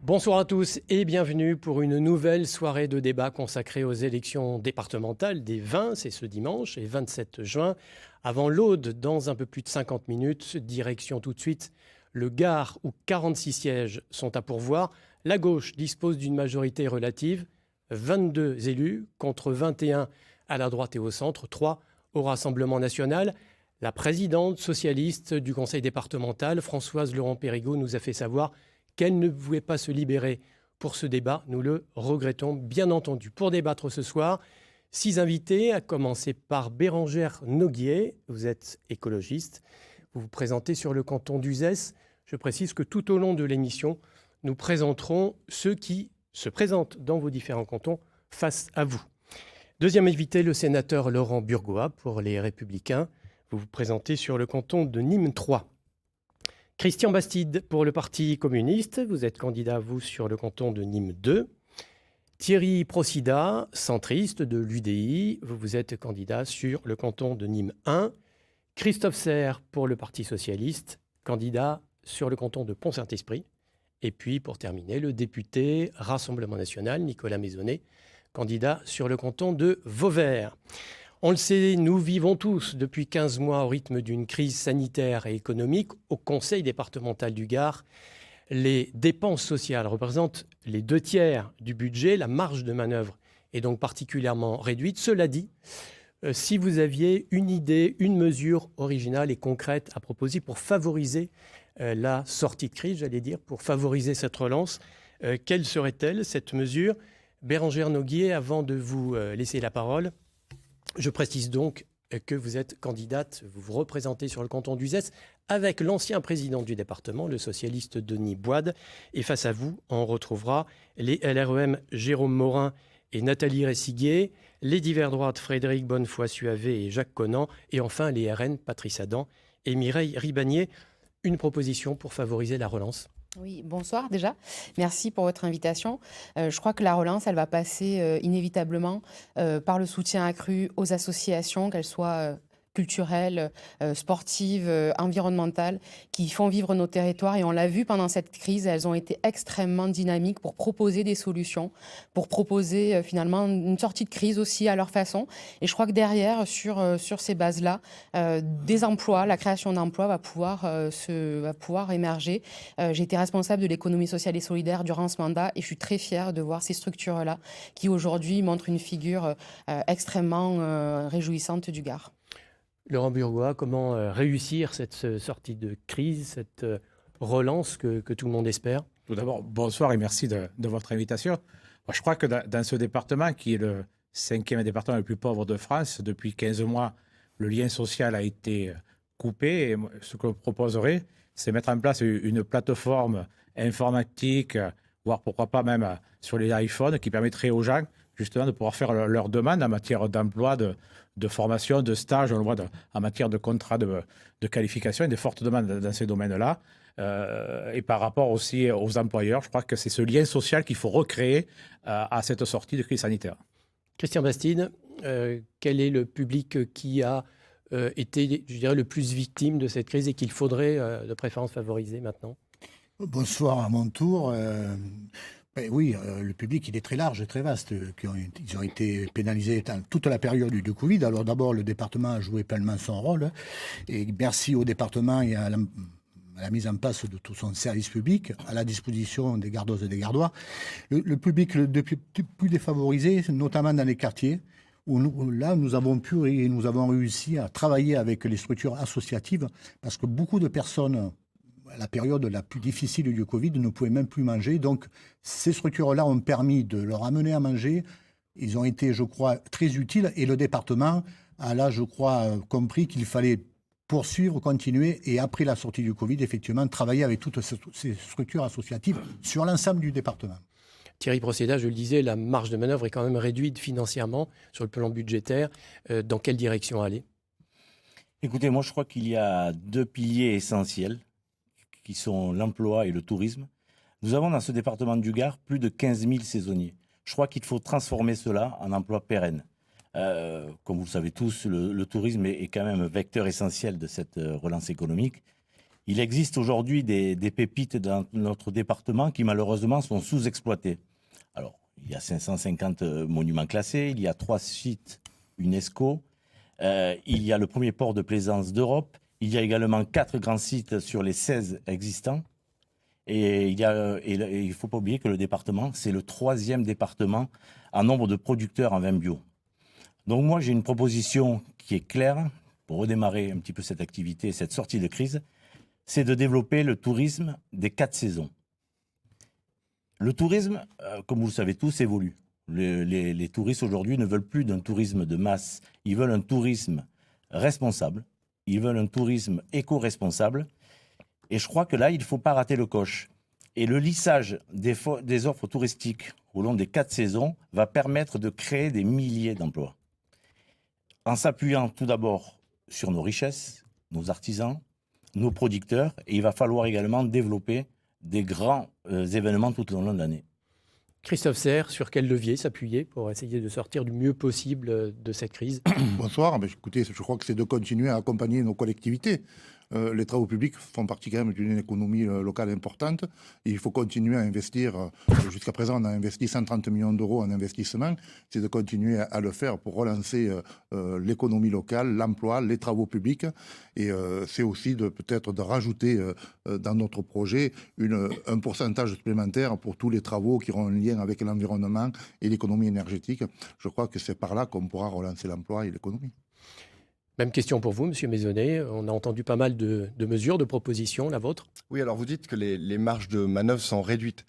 Bonsoir à tous et bienvenue pour une nouvelle soirée de débat consacrée aux élections départementales des 20, c'est ce dimanche, et 27 juin. Avant l'Aude, dans un peu plus de 50 minutes, direction tout de suite le Gard où 46 sièges sont à pourvoir. La gauche dispose d'une majorité relative, 22 élus contre 21 à la droite et au centre, 3 au Rassemblement national. La présidente socialiste du conseil départemental, Françoise Laurent-Périgot, nous a fait savoir qu'elle ne pouvait pas se libérer pour ce débat. Nous le regrettons bien entendu. Pour débattre ce soir, 6 invités, à commencer par Bérengère Noguier. Vous êtes écologiste. Vous vous présentez sur le canton d'Uzès. Je précise que tout au long de l'émission, nous présenterons ceux qui se présentent dans vos différents cantons face à vous. Deuxième invité, le sénateur Laurent Burgoa pour les Républicains. Vous vous présentez sur le canton de Nîmes 3. Christian Bastide pour le Parti communiste. Vous êtes candidat, vous, sur le canton de Nîmes 2. Thierry Procida, centriste de l'UDI. Vous êtes candidat sur le canton de Nîmes 1. Christophe Serre pour le Parti socialiste, candidat sur le canton de Pont-Saint-Esprit. Et puis, pour terminer, le député Rassemblement national, Nicolas Maisonnet, candidat sur le canton de Vauvert. On le sait, nous vivons tous depuis 15 mois au rythme d'une crise sanitaire et économique. Au Conseil départemental du Gard, les dépenses sociales représentent les 2/3 du budget. La marge de manœuvre est donc particulièrement réduite. Cela dit, si vous aviez une idée, une mesure originale et concrète à proposer pour favoriser la sortie de crise, j'allais dire, pour favoriser cette relance, quelle serait-elle, cette mesure ? Bérengère Noguier, avant de vous laisser la parole, je précise donc que vous êtes candidate, vous vous représentez sur le canton d'Uzès avec l'ancien président du département, le socialiste Denis Boide. Et face à vous, on retrouvera les LREM Jérôme Morin et Nathalie Ressiguier, les divers droites Frédéric Bonnefoy-Suavé et Jacques Conan, et enfin les RN Patrice Adam et Mireille Ribanier. Une proposition pour favoriser la relance. Oui, bonsoir déjà. Merci pour votre invitation. Je crois que la relance, elle va passer inévitablement par le soutien accru aux associations, qu'elles soient culturelles, sportives, environnementales, qui font vivre nos territoires. Et on l'a vu pendant cette crise, elles ont été extrêmement dynamiques pour proposer des solutions, pour proposer finalement une sortie de crise aussi à leur façon. Et je crois que derrière, sur ces bases-là, des emplois, la création d'emplois va pouvoir émerger. J'ai été responsable de l'économie sociale et solidaire durant ce mandat et je suis très fière de voir ces structures-là qui aujourd'hui montrent une figure extrêmement réjouissante du Gard. Laurent Burgoa, comment réussir cette sortie de crise, cette relance que tout le monde espère ? Tout d'abord, bonsoir et merci de votre invitation. Moi, je crois que dans ce département, qui est le 5e département le plus pauvre de France, depuis 15 mois, le lien social a été coupé. Et ce que je proposerais, c'est mettre en place une plateforme informatique, voire pourquoi pas même sur les iPhones, qui permettrait aux gens justement de pouvoir faire leurs demandes en matière d'emploi, de formation, de stage, on le voit en matière de contrat de qualification, et des fortes demandes dans ces domaines-là. Et par rapport aussi aux employeurs, je crois que c'est ce lien social qu'il faut recréer à cette sortie de crise sanitaire. Christian Bastide, quel est le public qui a été, je dirais, le plus victime de cette crise et qu'il faudrait de préférence favoriser maintenant ? Bonsoir à mon tour. Oui, le public, il est très large et très vaste. Ils ont été pénalisés dans toute la période du Covid. Alors d'abord, le département a joué pleinement son rôle. Et merci au département et à la mise en place de tout son service public à la disposition des Gardeuses et des Gardois. Le public le plus défavorisé, notamment dans les quartiers, où nous avons pu et nous avons réussi à travailler avec les structures associatives parce que beaucoup de personnes, à la période la plus difficile du Covid, ne pouvaient même plus manger. Donc, ces structures-là ont permis de leur amener à manger. Ils ont été, je crois, très utiles. Et le département a là, je crois, compris qu'il fallait poursuivre, continuer. Et après la sortie du Covid, effectivement, travailler avec toutes ces structures associatives sur l'ensemble du département. Thierry Procida, je le disais, la marge de manœuvre est quand même réduite financièrement sur le plan budgétaire. Dans quelle direction aller ? Écoutez, moi je crois qu'il y a 2 piliers essentiels qui sont l'emploi et le tourisme. Nous avons dans ce département du Gard plus de 15 000 saisonniers. Je crois qu'il faut transformer cela en emploi pérenne. Comme vous le savez tous, le tourisme est quand même un vecteur essentiel de cette relance économique. Il existe aujourd'hui des pépites dans notre département qui malheureusement sont sous-exploitées. Alors, il y a 550 monuments classés, il y a 3 sites UNESCO, il y a le premier port de plaisance d'Europe, il y a également 4 grands sites sur les 16 existants. Et il ne faut pas oublier que le département, c'est le 3e département en nombre de producteurs en vin bio. Donc moi, j'ai une proposition qui est claire pour redémarrer un petit peu cette activité, cette sortie de crise, c'est de développer le tourisme des 4 saisons. Le tourisme, comme vous le savez tous, évolue. Les touristes aujourd'hui ne veulent plus d'un tourisme de masse, ils veulent un tourisme responsable, ils veulent un tourisme éco-responsable. Et je crois que là, il ne faut pas rater le coche. Et le lissage des offres touristiques au long des 4 saisons va permettre de créer des milliers d'emplois. En s'appuyant tout d'abord sur nos richesses, nos artisans, nos producteurs, et il va falloir également développer des grands événements tout au long de l'année. Christophe Serre, sur quel levier s'appuyer pour essayer de sortir du mieux possible de cette crise? Bonsoir. Écoutez, je crois que c'est de continuer à accompagner nos collectivités. Les travaux publics font partie quand même d'une économie locale importante. Et il faut continuer à investir. Jusqu'à présent, on a investi 130 millions d'euros en investissement. C'est de continuer à le faire pour relancer l'économie locale, l'emploi, les travaux publics. Et c'est aussi peut-être de rajouter dans notre projet un pourcentage supplémentaire pour tous les travaux qui auront un lien avec l'environnement et l'économie énergétique. Je crois que c'est par là qu'on pourra relancer l'emploi et l'économie. Même question pour vous, Monsieur Maisonnet. On a entendu pas mal de mesures, de propositions, la vôtre. Oui, alors vous dites que les marges de manœuvre sont réduites.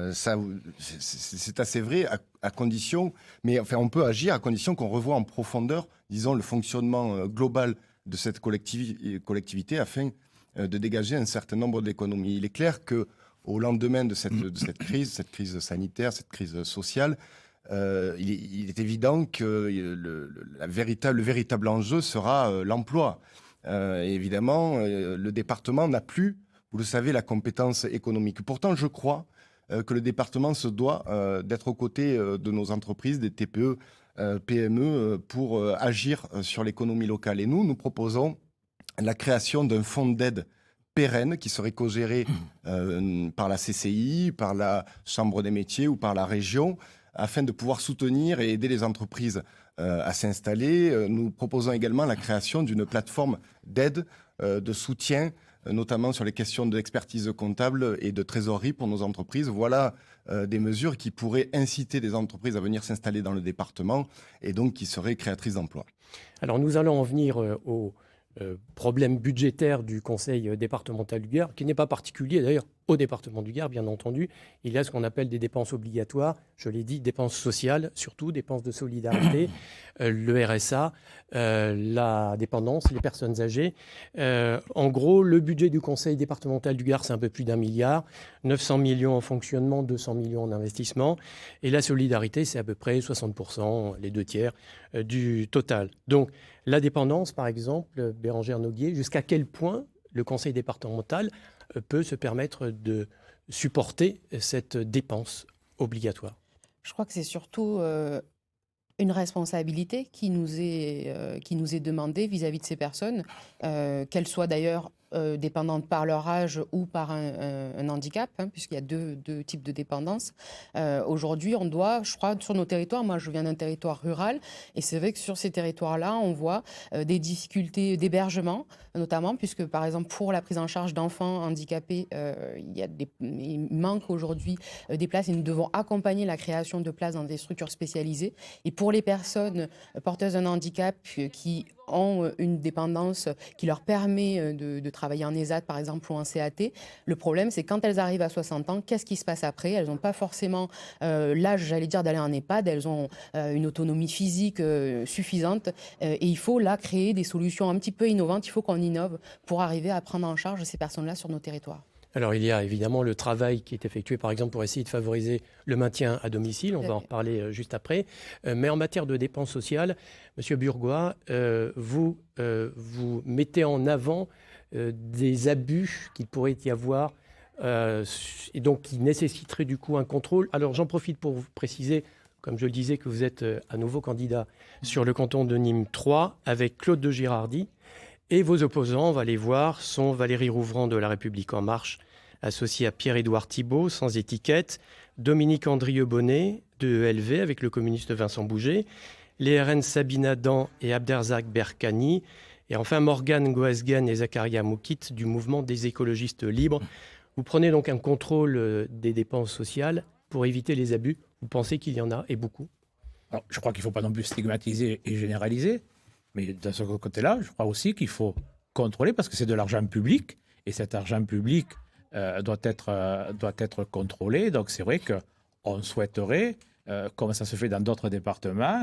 C'est assez vrai à condition, mais enfin on peut agir à condition qu'on revoie en profondeur, disons, le fonctionnement global de cette collectivité afin de dégager un certain nombre d'économies. Il est clair que au lendemain de cette crise sanitaire, cette crise sociale, il est évident que le véritable enjeu sera l'emploi. Évidemment, le département n'a plus, vous le savez, la compétence économique. Pourtant, je crois que le département se doit d'être aux côtés de nos entreprises, des TPE, PME, pour agir sur l'économie locale. Et nous proposons la création d'un fonds d'aide pérenne qui serait co-géré par la CCI, par la Chambre des métiers ou par la région, afin de pouvoir soutenir et aider les entreprises à s'installer. Nous proposons également la création d'une plateforme d'aide, de soutien, notamment sur les questions d'expertise comptable et de trésorerie pour nos entreprises. Voilà des mesures qui pourraient inciter des entreprises à venir s'installer dans le département et donc qui seraient créatrices d'emplois. Alors nous allons en venir au problème budgétaire du conseil départemental du Gard, qui n'est pas particulier d'ailleurs au département du Gard, bien entendu. Il y a ce qu'on appelle des dépenses obligatoires, je l'ai dit, dépenses sociales, surtout dépenses de solidarité, le RSA, la dépendance, les personnes âgées. En gros, le budget du conseil départemental du Gard, c'est un peu plus d'1 milliard, 900 millions en fonctionnement, 200 millions en investissement. Et la solidarité, c'est à peu près 60%, les 2/3 du total. Donc, la dépendance, par exemple, Bérangère Noguier, jusqu'à quel point le conseil départemental peut se permettre de supporter cette dépense obligatoire? Je crois que c'est surtout une responsabilité qui nous est demandée vis-à-vis de ces personnes, qu'elles soient d'ailleurs dépendantes par leur âge ou par un handicap, puisqu'il y a deux types de dépendance. Aujourd'hui, on doit, je crois, sur nos territoires, moi je viens d'un territoire rural, et c'est vrai que sur ces territoires-là, on voit des difficultés d'hébergement, notamment, puisque par exemple pour la prise en charge d'enfants handicapés, il manque aujourd'hui des places, et nous devons accompagner la création de places dans des structures spécialisées. Et pour les personnes porteuses d'un handicap qui ont une dépendance qui leur permet de travailler en ESAT, par exemple, ou en CAT. Le problème, c'est quand elles arrivent à 60 ans, qu'est-ce qui se passe après? Elles n'ont pas forcément l'âge, j'allais dire, d'aller en EHPAD. Elles ont une autonomie physique suffisante. Et il faut là créer des solutions un petit peu innovantes. Il faut qu'on innove pour arriver à prendre en charge ces personnes-là sur nos territoires. Alors, il y a évidemment le travail qui est effectué, par exemple, pour essayer de favoriser le maintien à domicile. On va en reparler juste après. Mais en matière de dépenses sociales, Monsieur Burgois, vous mettez en avant des abus qu'il pourrait y avoir et donc qui nécessiteraient du coup un contrôle. Alors, j'en profite pour vous préciser, comme je le disais, que vous êtes à nouveau candidat sur le canton de Nîmes 3 avec Claude de Girardi. Et vos opposants, on va les voir, sont Valérie Rouvrand de La République En Marche, associée à Pierre-Édouard Thibault, sans étiquette, Dominique Andrieux-Bonnet de ELV avec le communiste Vincent Bouget, les RN Sabine Adam et Abderzak Berkani, et enfin Morgane Goasguen et Zakaria Moukit du mouvement des écologistes libres. Vous prenez donc un contrôle des dépenses sociales pour éviter les abus. Vous pensez qu'il y en a, et beaucoup? Alors, je crois qu'il ne faut pas non plus stigmatiser et généraliser, mais de ce côté-là, je crois aussi qu'il faut contrôler parce que c'est de l'argent public et cet argent public doit être contrôlé. Donc c'est vrai qu'on souhaiterait, comme ça se fait dans d'autres départements,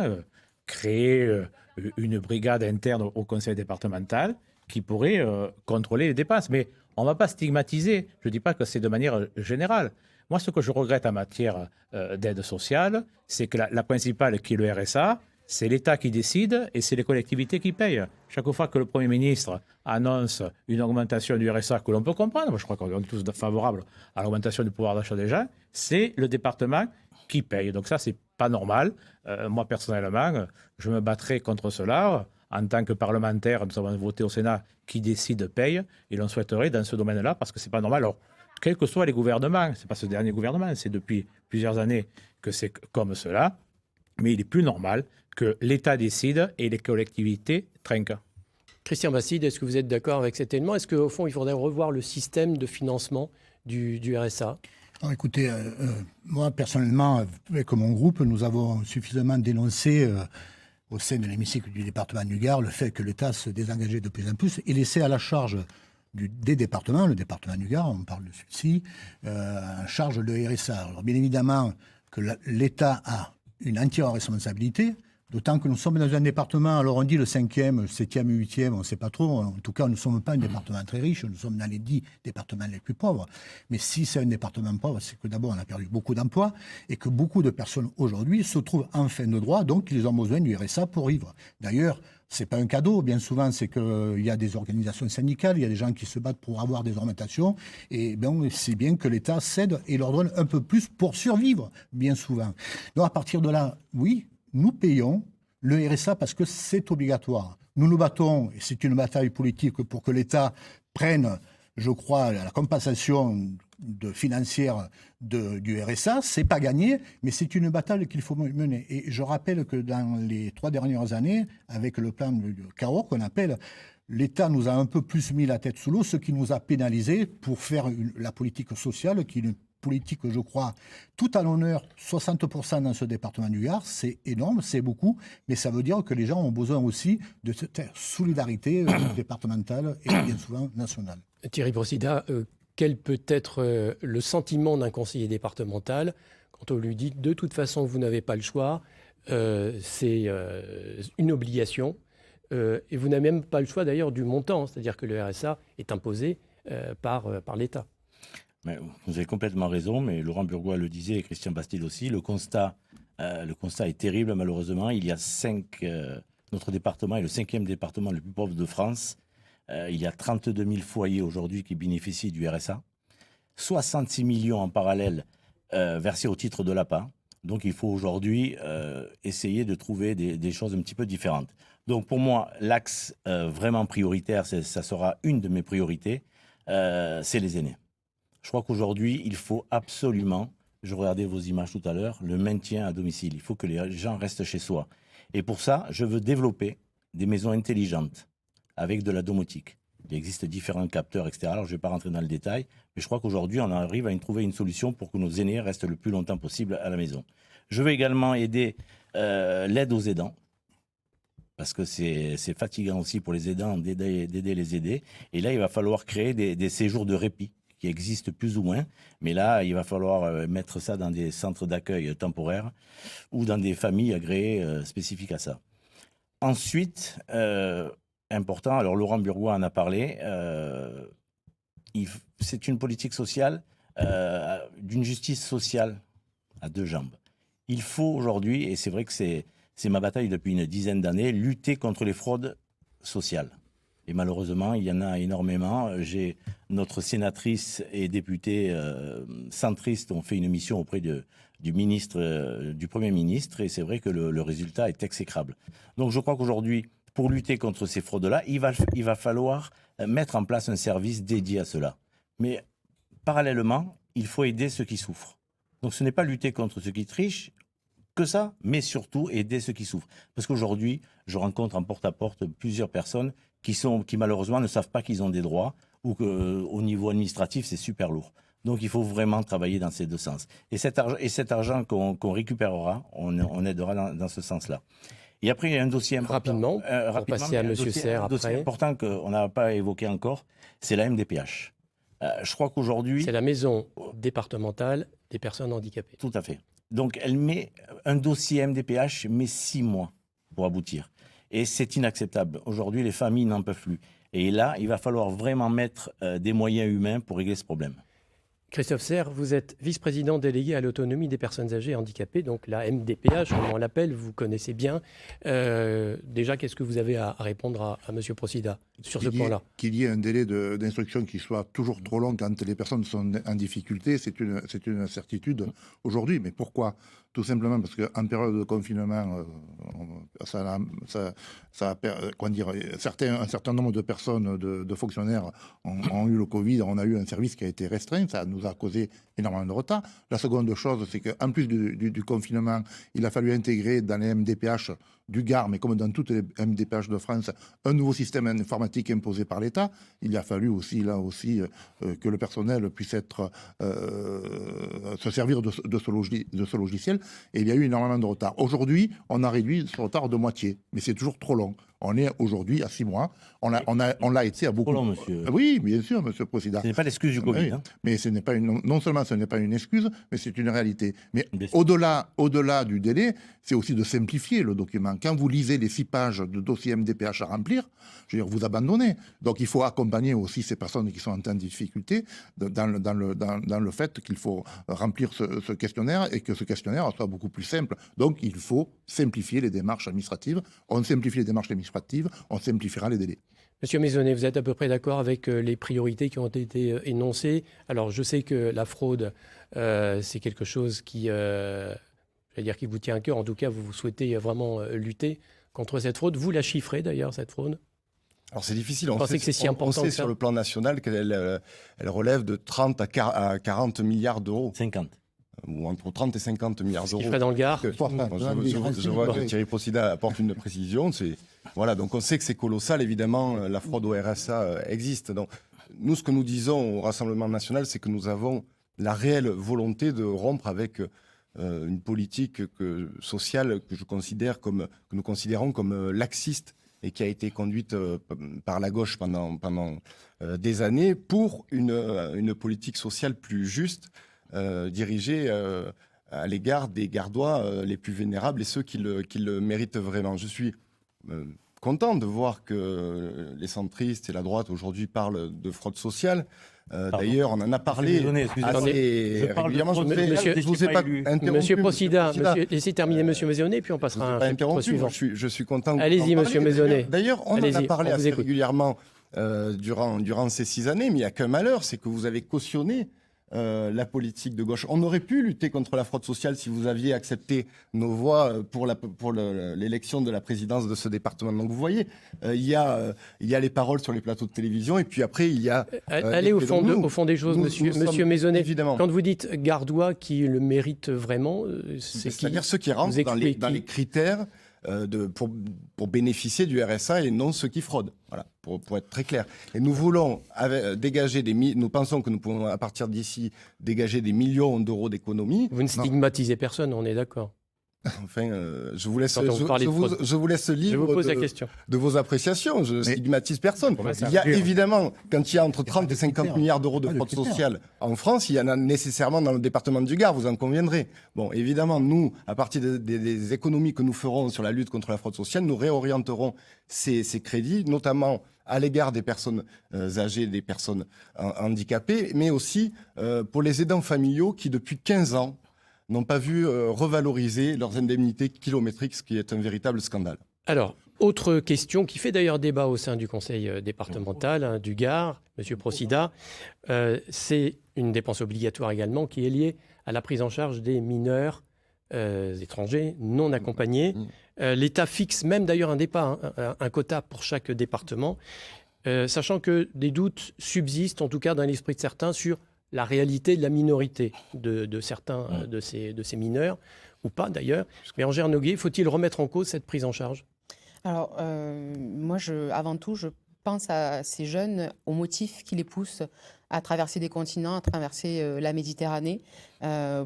créer une brigade interne au conseil départemental qui pourrait contrôler les dépenses. Mais on ne va pas stigmatiser, je ne dis pas que c'est de manière générale. Moi, ce que je regrette en matière d'aide sociale, c'est que la principale, qui est le RSA, c'est l'État qui décide et c'est les collectivités qui payent. Chaque fois que le Premier ministre annonce une augmentation du RSA, que l'on peut comprendre, je crois qu'on est tous favorables à l'augmentation du pouvoir d'achat des gens, c'est le département qui paye. Donc ça, c'est pas normal. Moi, personnellement, je me battrai contre cela. En tant que parlementaire, nous avons voté au Sénat qui décide paye, et l'on souhaiterait dans ce domaine-là, parce que c'est pas normal. Alors, quels que soient les gouvernements, c'est pas ce dernier gouvernement, c'est depuis plusieurs années que c'est comme cela, mais il est plus normal que l'État décide et les collectivités trinquent. Christian Bastide, est-ce que vous êtes d'accord avec cet élément? Est-ce qu'au fond, il faudrait revoir le système de financement du RSA? Alors, écoutez, moi personnellement, avec mon groupe, nous avons suffisamment dénoncé au sein de l'hémicycle du département du Gard le fait que l'État se désengageait de plus en plus et laissait à la charge des départements, le département du Gard, on parle de celui-ci, en charge le RSA. Alors bien évidemment que l'État a une entière responsabilité, d'autant que nous sommes dans un département, alors on dit le 5e, le 7e, 8e, on ne sait pas trop, en tout cas nous ne sommes pas un département très riche, nous sommes dans les 10 départements les plus pauvres, mais si c'est un département pauvre, c'est que d'abord on a perdu beaucoup d'emplois et que beaucoup de personnes aujourd'hui se trouvent en fin de droit, donc ils ont besoin du RSA pour vivre. D'ailleurs, c'est pas un cadeau, bien souvent c'est qu'il y a des organisations syndicales, il y a des gens qui se battent pour avoir des augmentations, et bien, c'est bien que l'État cède et leur donne un peu plus pour survivre, bien souvent. Donc à partir de là, oui, nous payons le RSA parce que c'est obligatoire. Nous nous battons, et c'est une bataille politique pour que l'État prenne, je crois, la compensation financière du RSA. C'est pas gagné, mais c'est une bataille qu'il faut mener. Et je rappelle que dans les 3 dernières années, avec le plan de Cahors qu'on appelle, l'État nous a un peu plus mis la tête sous l'eau, ce qui nous a pénalisés pour faire la politique sociale, qui est une politique, je crois, tout à l'honneur, 60% dans ce département du Gard, c'est énorme, c'est beaucoup, mais ça veut dire que les gens ont besoin aussi de cette solidarité départementale et bien souvent nationale. Thierry Brosida, quel peut être le sentiment d'un conseiller départemental quand on lui dit de toute façon vous n'avez pas le choix, c'est une obligation, et vous n'avez même pas le choix d'ailleurs du montant, c'est-à-dire que le RSA est imposé par l'État. Mais vous avez complètement raison, mais Laurent Burgois le disait et Christian Bastide aussi, le constat est terrible malheureusement. Il y a notre département est le 5e département le plus pauvre de France. Il y a 32 000 foyers aujourd'hui qui bénéficient du RSA. 66 millions en parallèle versés au titre de l'APA. Donc il faut aujourd'hui essayer de trouver des choses un petit peu différentes. Donc pour moi, l'axe vraiment prioritaire, ça sera une de mes priorités, c'est les aînés. Je crois qu'aujourd'hui, il faut absolument, je regardais vos images tout à l'heure, le maintien à domicile. Il faut que les gens restent chez soi. Et pour ça, je veux développer des maisons intelligentes avec de la domotique. Il existe différents capteurs, etc. Alors, je ne vais pas rentrer dans le détail, mais je crois qu'aujourd'hui, on arrive à trouver une solution pour que nos aînés restent le plus longtemps possible à la maison. Je veux également aider l'aide aux aidants, parce que c'est fatigant aussi pour les aidants d'aider les aidés. Et là, il va falloir créer des séjours de répit qui existent plus ou moins, mais là, il va falloir mettre ça dans des centres d'accueil temporaires ou dans des familles agréées spécifiques à ça. Ensuite, important, alors Laurent Burgois en a parlé, c'est une politique sociale, d'une justice sociale à 2 jambes. Il faut aujourd'hui, et c'est vrai que c'est ma bataille depuis une dizaine d'années, lutter contre les fraudes sociales. Et malheureusement, il y en a énormément. Notre sénatrice et députée centriste ont fait une mission auprès du Premier ministre, et c'est vrai que le résultat est exécrable. Donc je crois qu'aujourd'hui, pour lutter contre ces fraudes-là, il va falloir mettre en place un service dédié à cela. Mais parallèlement, il faut aider ceux qui souffrent. Donc ce n'est pas lutter contre ceux qui trichent que ça, mais surtout aider ceux qui souffrent. Parce qu'aujourd'hui, je rencontre en porte-à-porte plusieurs personnes qui malheureusement ne savent pas qu'ils ont des droits ou qu'au niveau administratif, c'est super lourd. Donc il faut vraiment travailler dans ces deux sens. Et cet argent qu'on récupérera, on aidera dans ce sens-là. Et après, il y a un dossier important. Rapidement, pour passer à M. Serre après. Un dossier important qu'on n'a pas évoqué encore, c'est la MDPH. Je crois qu'aujourd'hui... C'est la maison départementale des personnes handicapées. Tout à fait. Donc elle met un dossier MDPH, met 6 mois pour aboutir. Et c'est inacceptable. Aujourd'hui, les familles n'en peuvent plus. Et là, il va falloir vraiment mettre des moyens humains pour régler ce problème. Christophe Serre, vous êtes vice-président délégué à l'autonomie des personnes âgées et handicapées, donc la MDPH, comme on l'appelle, vous connaissez bien. Déjà, qu'est-ce que vous avez à répondre à M. Procida sur ce point-là? Qu'il y ait un délai d'instruction qui soit toujours trop long quand les personnes sont en difficulté, c'est une certitude aujourd'hui. Mais pourquoi? Tout simplement parce qu'en période de confinement, un certain nombre de personnes, de fonctionnaires ont eu le Covid, on a eu un service qui a été restreint, ça nous a causé énormément de retard. La seconde chose, c'est qu'en plus du confinement, il a fallu intégrer dans les MDPH du Gard, mais comme dans toutes les MDPH de France, un nouveau système informatique imposé par l'État. Il a fallu aussi, que le personnel puisse se servir de ce logiciel. Et il y a eu énormément de retard. Aujourd'hui, on a réduit ce retard de moitié, mais c'est toujours trop long. On est aujourd'hui à 6 mois. On l'a été à beaucoup. Trop long, monsieur. Oui, bien sûr, monsieur le Président. Ce n'est pas l'excuse du Covid. Oui. Hein. Mais non seulement ce n'est pas une excuse, mais c'est une réalité. Mais au-delà du délai, c'est aussi de simplifier le document. Quand vous lisez les 6 pages de dossier MDPH à remplir, je veux dire, vous abandonnez. Donc il faut accompagner aussi ces personnes qui sont en temps de difficulté dans le fait qu'il faut remplir ce questionnaire et que ce questionnaire soit beaucoup plus simple. Donc il faut simplifier les démarches administratives. On simplifie les démarches administratives, on simplifiera les délais. Monsieur Maisonnet, vous êtes à peu près d'accord avec les priorités qui ont été énoncées. Alors, je sais que la fraude, c'est quelque chose qui vous tient à cœur. En tout cas, vous souhaitez vraiment lutter contre cette fraude. Vous la chiffrez d'ailleurs, cette fraude? Alors c'est difficile. On sait sur le plan national qu'elle relève de 30 à 40 milliards d'euros. 50. Ou entre 30 et 50 milliards d'euros. Qui ferait dans le Gard. Je vois que Thierry Procida apporte une précision. Voilà, donc on sait que c'est colossal, évidemment, la fraude au RSA existe. Donc, nous, ce que nous disons au Rassemblement national, c'est que nous avons la réelle volonté de rompre avec une politique sociale que nous considérons comme laxiste et qui a été conduite par la gauche pendant des années pour une politique sociale plus juste, dirigée à l'égard des Gardois les plus vénérables et ceux qui le méritent vraiment. Je suis content de voir que les centristes et la droite aujourd'hui parlent de fraude sociale. D'ailleurs, on en a parlé assez régulièrement. Je vous ai pas interrompu. Monsieur Procida, laissez terminer Monsieur Maisonnet, puis on passera à un chapitre suivant. Je suis content. Allez-y, Monsieur Maisonnet. D'ailleurs, on en a parlé assez régulièrement durant ces 6 années, mais il n'y a qu'un malheur, c'est que vous avez cautionné la politique de gauche. On aurait pu lutter contre la fraude sociale si vous aviez accepté nos voix pour l'élection de la présidence de ce département. Donc vous voyez, il y a les paroles sur les plateaux de télévision et puis après il y a... Allez au fond des choses, monsieur Maisonnet. Évidemment. Quand vous dites Gardois qui le méritent vraiment, c'est-à-dire ceux qui rentrent dans les critères pour bénéficier du RSA et non ceux qui fraudent. Voilà, pour être très clair. Et nous voulons dégager nous pensons que nous pouvons, à partir d'ici, dégager des millions d'euros d'économies. Vous ne stigmatisez personne, on est d'accord. Enfin, je vous laisse libre de vos appréciations. Je ne stigmatise personne. Il y a évidemment, quand il y a entre 30 et 50 milliards d'euros de fraude sociale en France, il y en a nécessairement dans le département du Gard, vous en conviendrez. Bon, évidemment, nous, à partir des économies que nous ferons sur la lutte contre la fraude sociale, nous réorienterons ces crédits, notamment à l'égard des personnes âgées, des personnes handicapées, mais aussi pour les aidants familiaux qui, depuis 15 ans, n'ont pas vu revaloriser leurs indemnités kilométriques, ce qui est un véritable scandale. Alors, autre question qui fait d'ailleurs débat au sein du conseil départemental du Gard, M. Procida, c'est une dépense obligatoire également qui est liée à la prise en charge des mineurs étrangers non accompagnés. L'État fixe même d'ailleurs un quota pour chaque département, sachant que des doutes subsistent, en tout cas dans l'esprit de certains, sur la réalité de la minorité de certains de ces mineurs, ou pas d'ailleurs. Bérengère Noguet, faut-il remettre en cause cette prise en charge? Alors, moi, avant tout, je pense à ces jeunes, aux motifs qui les poussent à traverser des continents, à traverser la Méditerranée,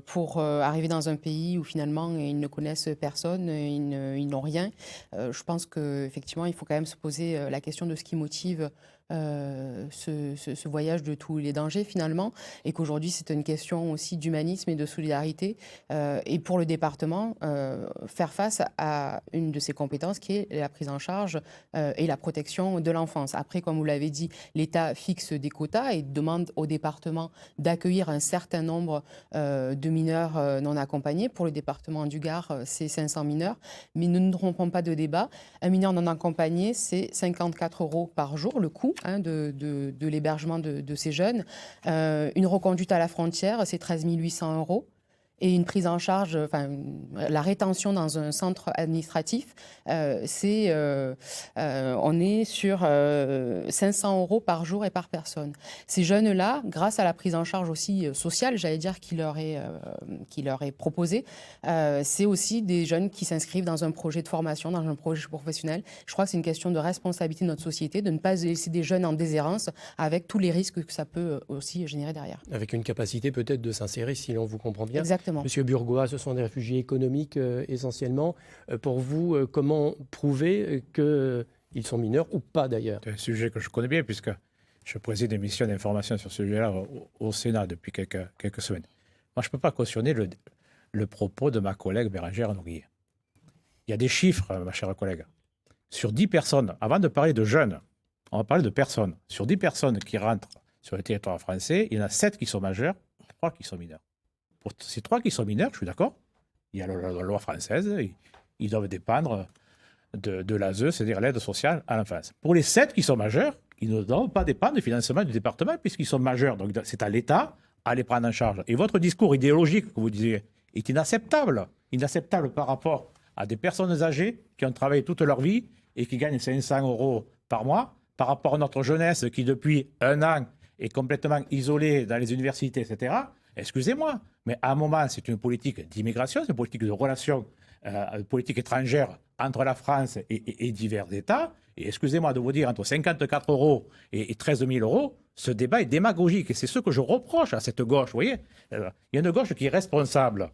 pour arriver dans un pays où finalement ils ne connaissent personne, ils n'ont rien. Je pense qu'effectivement, il faut quand même se poser la question de ce qui motive ce voyage de tous les dangers finalement, et qu'aujourd'hui c'est une question aussi d'humanisme et de solidarité, et pour le département faire face à une de ses compétences qui est la prise en charge et la protection de l'enfance. Après, comme vous l'avez dit, l'État fixe des quotas et demande au département d'accueillir un certain nombre de mineurs non accompagnés. Pour le département du Gard, c'est 500 mineurs, mais ne nous trompons pas de débat. Un mineur non accompagné, c'est 54 € par jour, le coût de l'hébergement de ces jeunes. Une reconduite à la frontière, c'est 13 800 €. Et une prise en charge, la rétention dans un centre administratif, on est sur 500 € par jour et par personne. Ces jeunes-là, grâce à la prise en charge aussi sociale, j'allais dire, qui leur est proposée, c'est aussi des jeunes qui s'inscrivent dans un projet de formation, dans un projet professionnel. Je crois que c'est une question de responsabilité de notre société, de ne pas laisser des jeunes en déshérence avec tous les risques que ça peut aussi générer derrière. Avec une capacité peut-être de s'insérer, si l'on vous comprend bien. Exactement. Monsieur Burgoa, ce sont des réfugiés économiques essentiellement. Pour vous, comment prouver qu'ils sont mineurs ou pas d'ailleurs? C'est un sujet que je connais bien puisque je préside une mission d'information sur ce sujet-là au Sénat depuis quelques semaines. Moi, je ne peux pas cautionner le propos de ma collègue Bérengère Noguier. Il y a des chiffres, ma chère collègue. Sur 10 personnes, avant de parler de jeunes, on va parler de personnes. Sur 10 personnes qui rentrent sur le territoire français, il y en a 7 qui sont majeurs, 3 qui sont mineurs. Pour ces 3 qui sont mineurs, je suis d'accord, il y a la loi française, ils doivent dépendre de l'ASE, c'est-à-dire l'aide sociale à l'enfance. Pour les 7 qui sont majeurs, ils ne doivent pas dépendre du financement du département puisqu'ils sont majeurs. Donc c'est à l'État à les prendre en charge. Et votre discours idéologique que vous disiez est inacceptable. Inacceptable par rapport à des personnes âgées qui ont travaillé toute leur vie et qui gagnent 500 € par mois, par rapport à notre jeunesse qui depuis 1 an est complètement isolée dans les universités, etc. Excusez-moi, mais à un moment, c'est une politique d'immigration, c'est une politique de relations, une politique étrangère entre la France et divers États. Et excusez-moi de vous dire, entre 54 € et 13 000 €, ce débat est démagogique. Et c'est ce que je reproche à cette gauche. Vous voyez, il y a une gauche qui est responsable.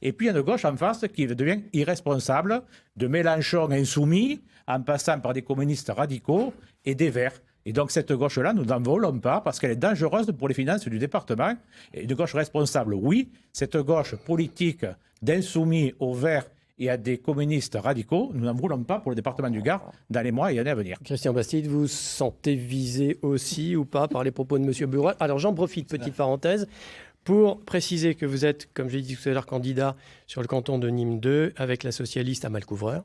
Et puis il y a une gauche en face qui devient irresponsable, de Mélenchon insoumis, en passant par des communistes radicaux et des Verts. Et donc cette gauche-là, nous n'en voulons pas parce qu'elle est dangereuse pour les finances du département. Et une gauche responsable, oui. Cette gauche politique d'insoumis aux Verts et à des communistes radicaux, nous n'en voulons pas pour le département du Gard dans les mois et années à venir. Christian Bastide, vous vous sentez visé aussi ou pas par les propos de M. Burgoa? Alors j'en profite, petite parenthèse, pour préciser que vous êtes, comme j'ai dit tout à l'heure, candidat sur le canton de Nîmes 2 avec la socialiste Amal Couvreur.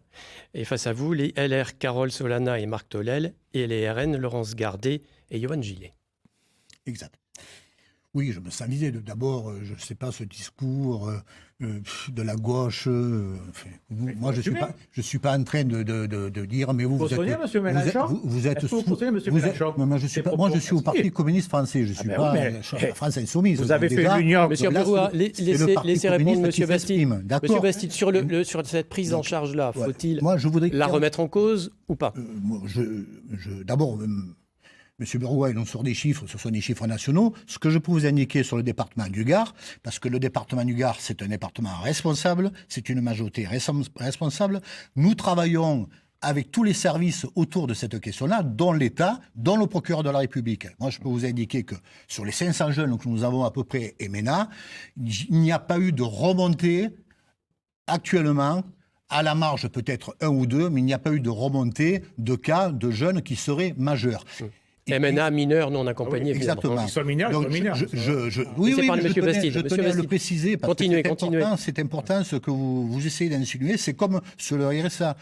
Et face à vous, les LR Carole Solana et Marc Tolel et les RN Laurence Gardet et Yohann Gillet. Exact. Oui, je me sens visé. D'abord, je ne sais pas ce discours de la gauche. Moi, je ne suis pas en train de dire, mais vous êtes... Vous êtes sous... Moi, je suis au Parti communiste français. Je ne suis pas la France insoumise. Vous avez fait l'union. Monsieur Burgoa, laissez répondre M. Bastide. Monsieur Bastide, sur cette prise en charge-là, faut-il la remettre en cause ou pas? D'abord... Monsieur Burgoa est non sur des chiffres, ce sont des chiffres nationaux. Ce que je peux vous indiquer sur le département du Gard, parce que le département du Gard, c'est un département responsable, c'est une majorité responsable. Nous travaillons avec tous les services autour de cette question-là, dont l'État, dont le procureur de la République. Moi, je peux vous indiquer que sur les 500 jeunes que nous avons à peu près et MENA, il n'y a pas eu de remontée actuellement. À la marge, peut-être 1 ou 2, mais il n'y a pas eu de remontée de cas de jeunes qui seraient majeurs. MNA mineurs non accompagnés. Oui, exactement. Ils sont mineurs, donc, ils sont mineurs. Oui, je tenais à le préciser parce que c'est important ce que vous essayez d'insinuer. C'est comme sur le RSA.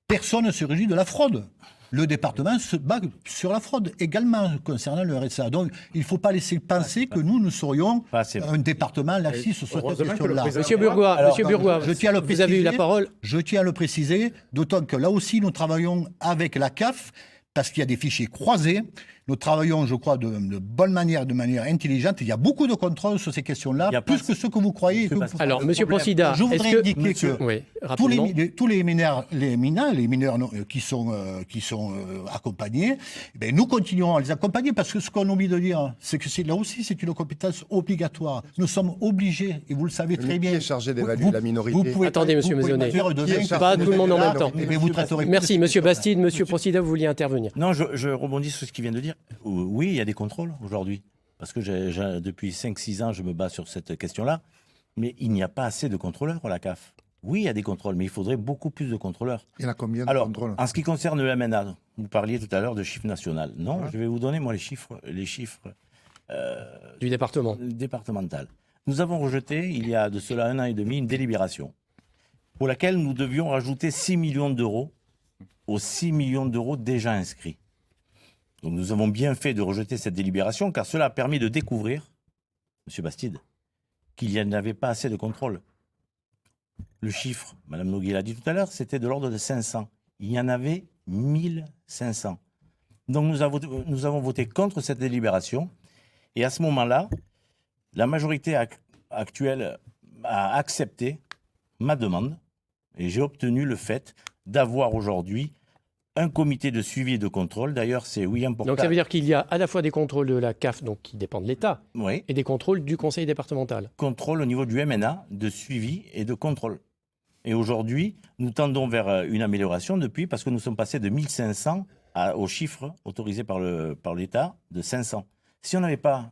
Personne ne se réjouit de la fraude. le département se bat sur la fraude également concernant le RSA. Donc, il ne faut pas laisser penser que nous serions un département laxiste sur cette question-là. Monsieur Burgois, vous avez eu la parole. Je tiens à le préciser, d'autant que là aussi, nous travaillons avec la CAF, parce qu'il y a des fichiers croisés. Nous travaillons, je crois, de bonne manière, de manière intelligente. Il y a beaucoup de contrôles sur ces questions-là, plus que ce que vous croyez. Alors, Monsieur Procida, je voudrais indiquer que tous les mineurs qui sont accompagnés, nous continuerons à les accompagner, parce que ce qu'on oublie de dire, c'est que là aussi, c'est une compétence obligatoire. Nous sommes obligés, et vous le savez très bien. Qui est chargé d'évaluer la minorité? Attendez, Monsieur Maisonnet, pas tout le monde en même temps. Merci, Monsieur Bastide. Monsieur Procida, vous vouliez intervenir. Non, je rebondis sur ce qu'il vient de dire. Oui, il y a des contrôles aujourd'hui. Parce que depuis 5-6 ans, je me bats sur cette question-là. Mais il n'y a pas assez de contrôleurs à la CAF. Oui, il y a des contrôles, mais il faudrait beaucoup plus de contrôleurs. Il y en a combien de contrôles? En ce qui concerne le MNA, vous parliez tout à l'heure de chiffre national. Non, je vais vous donner, moi, les chiffres du département. Départemental. Nous avons rejeté, il y a de cela 1 an et demi, une délibération pour laquelle nous devions rajouter 6 millions d'euros aux 6 millions d'euros déjà inscrits. Donc nous avons bien fait de rejeter cette délibération, car cela a permis de découvrir, M. Bastide, qu'il n'y en avait pas assez de contrôle. Le chiffre, Mme Noguier l'a dit tout à l'heure, c'était de l'ordre de 500. Il y en avait 1500. Donc nous avons voté contre cette délibération. Et à ce moment-là, la majorité actuelle a accepté ma demande. Et j'ai obtenu le fait d'avoir aujourd'hui un comité de suivi et de contrôle. D'ailleurs, c'est William Portal. Donc ça veut dire qu'il y a à la fois des contrôles de la CAF, donc qui dépendent de l'État, oui, et des contrôles du conseil départemental. Contrôle au niveau du MNA, de suivi et de contrôle. Et aujourd'hui, nous tendons vers une amélioration depuis, parce que nous sommes passés de 1500 au chiffre autorisé par l'État de 500. Si on n'avait pas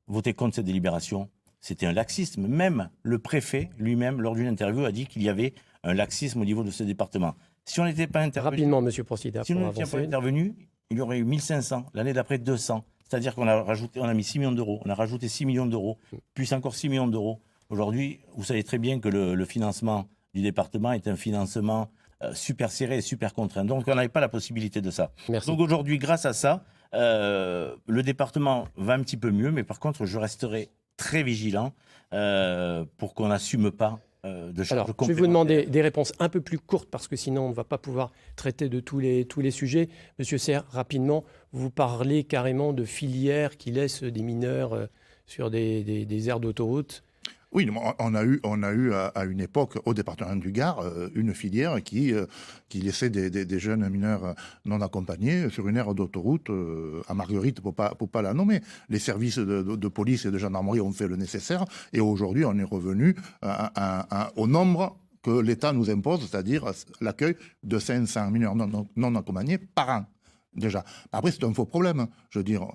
voté contre cette délibération, c'était un laxisme. Même le préfet lui-même, lors d'une interview, a dit qu'il y avait un laxisme au niveau de ce département. Si on n'était pas intervenu, rapidement, Monsieur Procida, si on n'était pas intervenu, il y aurait eu 1500, l'année d'après 200. C'est-à-dire qu'on a mis 6 millions d'euros, on a rajouté 6 millions d'euros, plus encore 6 millions d'euros. Aujourd'hui, vous savez très bien que le financement du département est un financement super serré et super contraint. Donc on n'avait pas la possibilité de ça. Merci. Donc aujourd'hui, grâce à ça, le département va un petit peu mieux, mais par contre, je resterai très vigilant pour qu'on n'assume pas de charges complémentaires. Je vais vous demander des réponses un peu plus courtes, parce que sinon on ne va pas pouvoir traiter de tous les sujets. Monsieur Serre, rapidement, vous parlez carrément de filières qui laissent des mineurs sur des aires d'autoroute. Oui, on a eu à une époque au département du Gard une filière qui laissait des jeunes mineurs non accompagnés sur une aire d'autoroute à Marguerite, pour pas la nommer. Les services de police et de gendarmerie ont fait le nécessaire, et aujourd'hui on est revenu au nombre que l'État nous impose, c'est-à-dire l'accueil de 500 mineurs non accompagnés par an. Déjà. Après, c'est un faux problème. Je veux dire,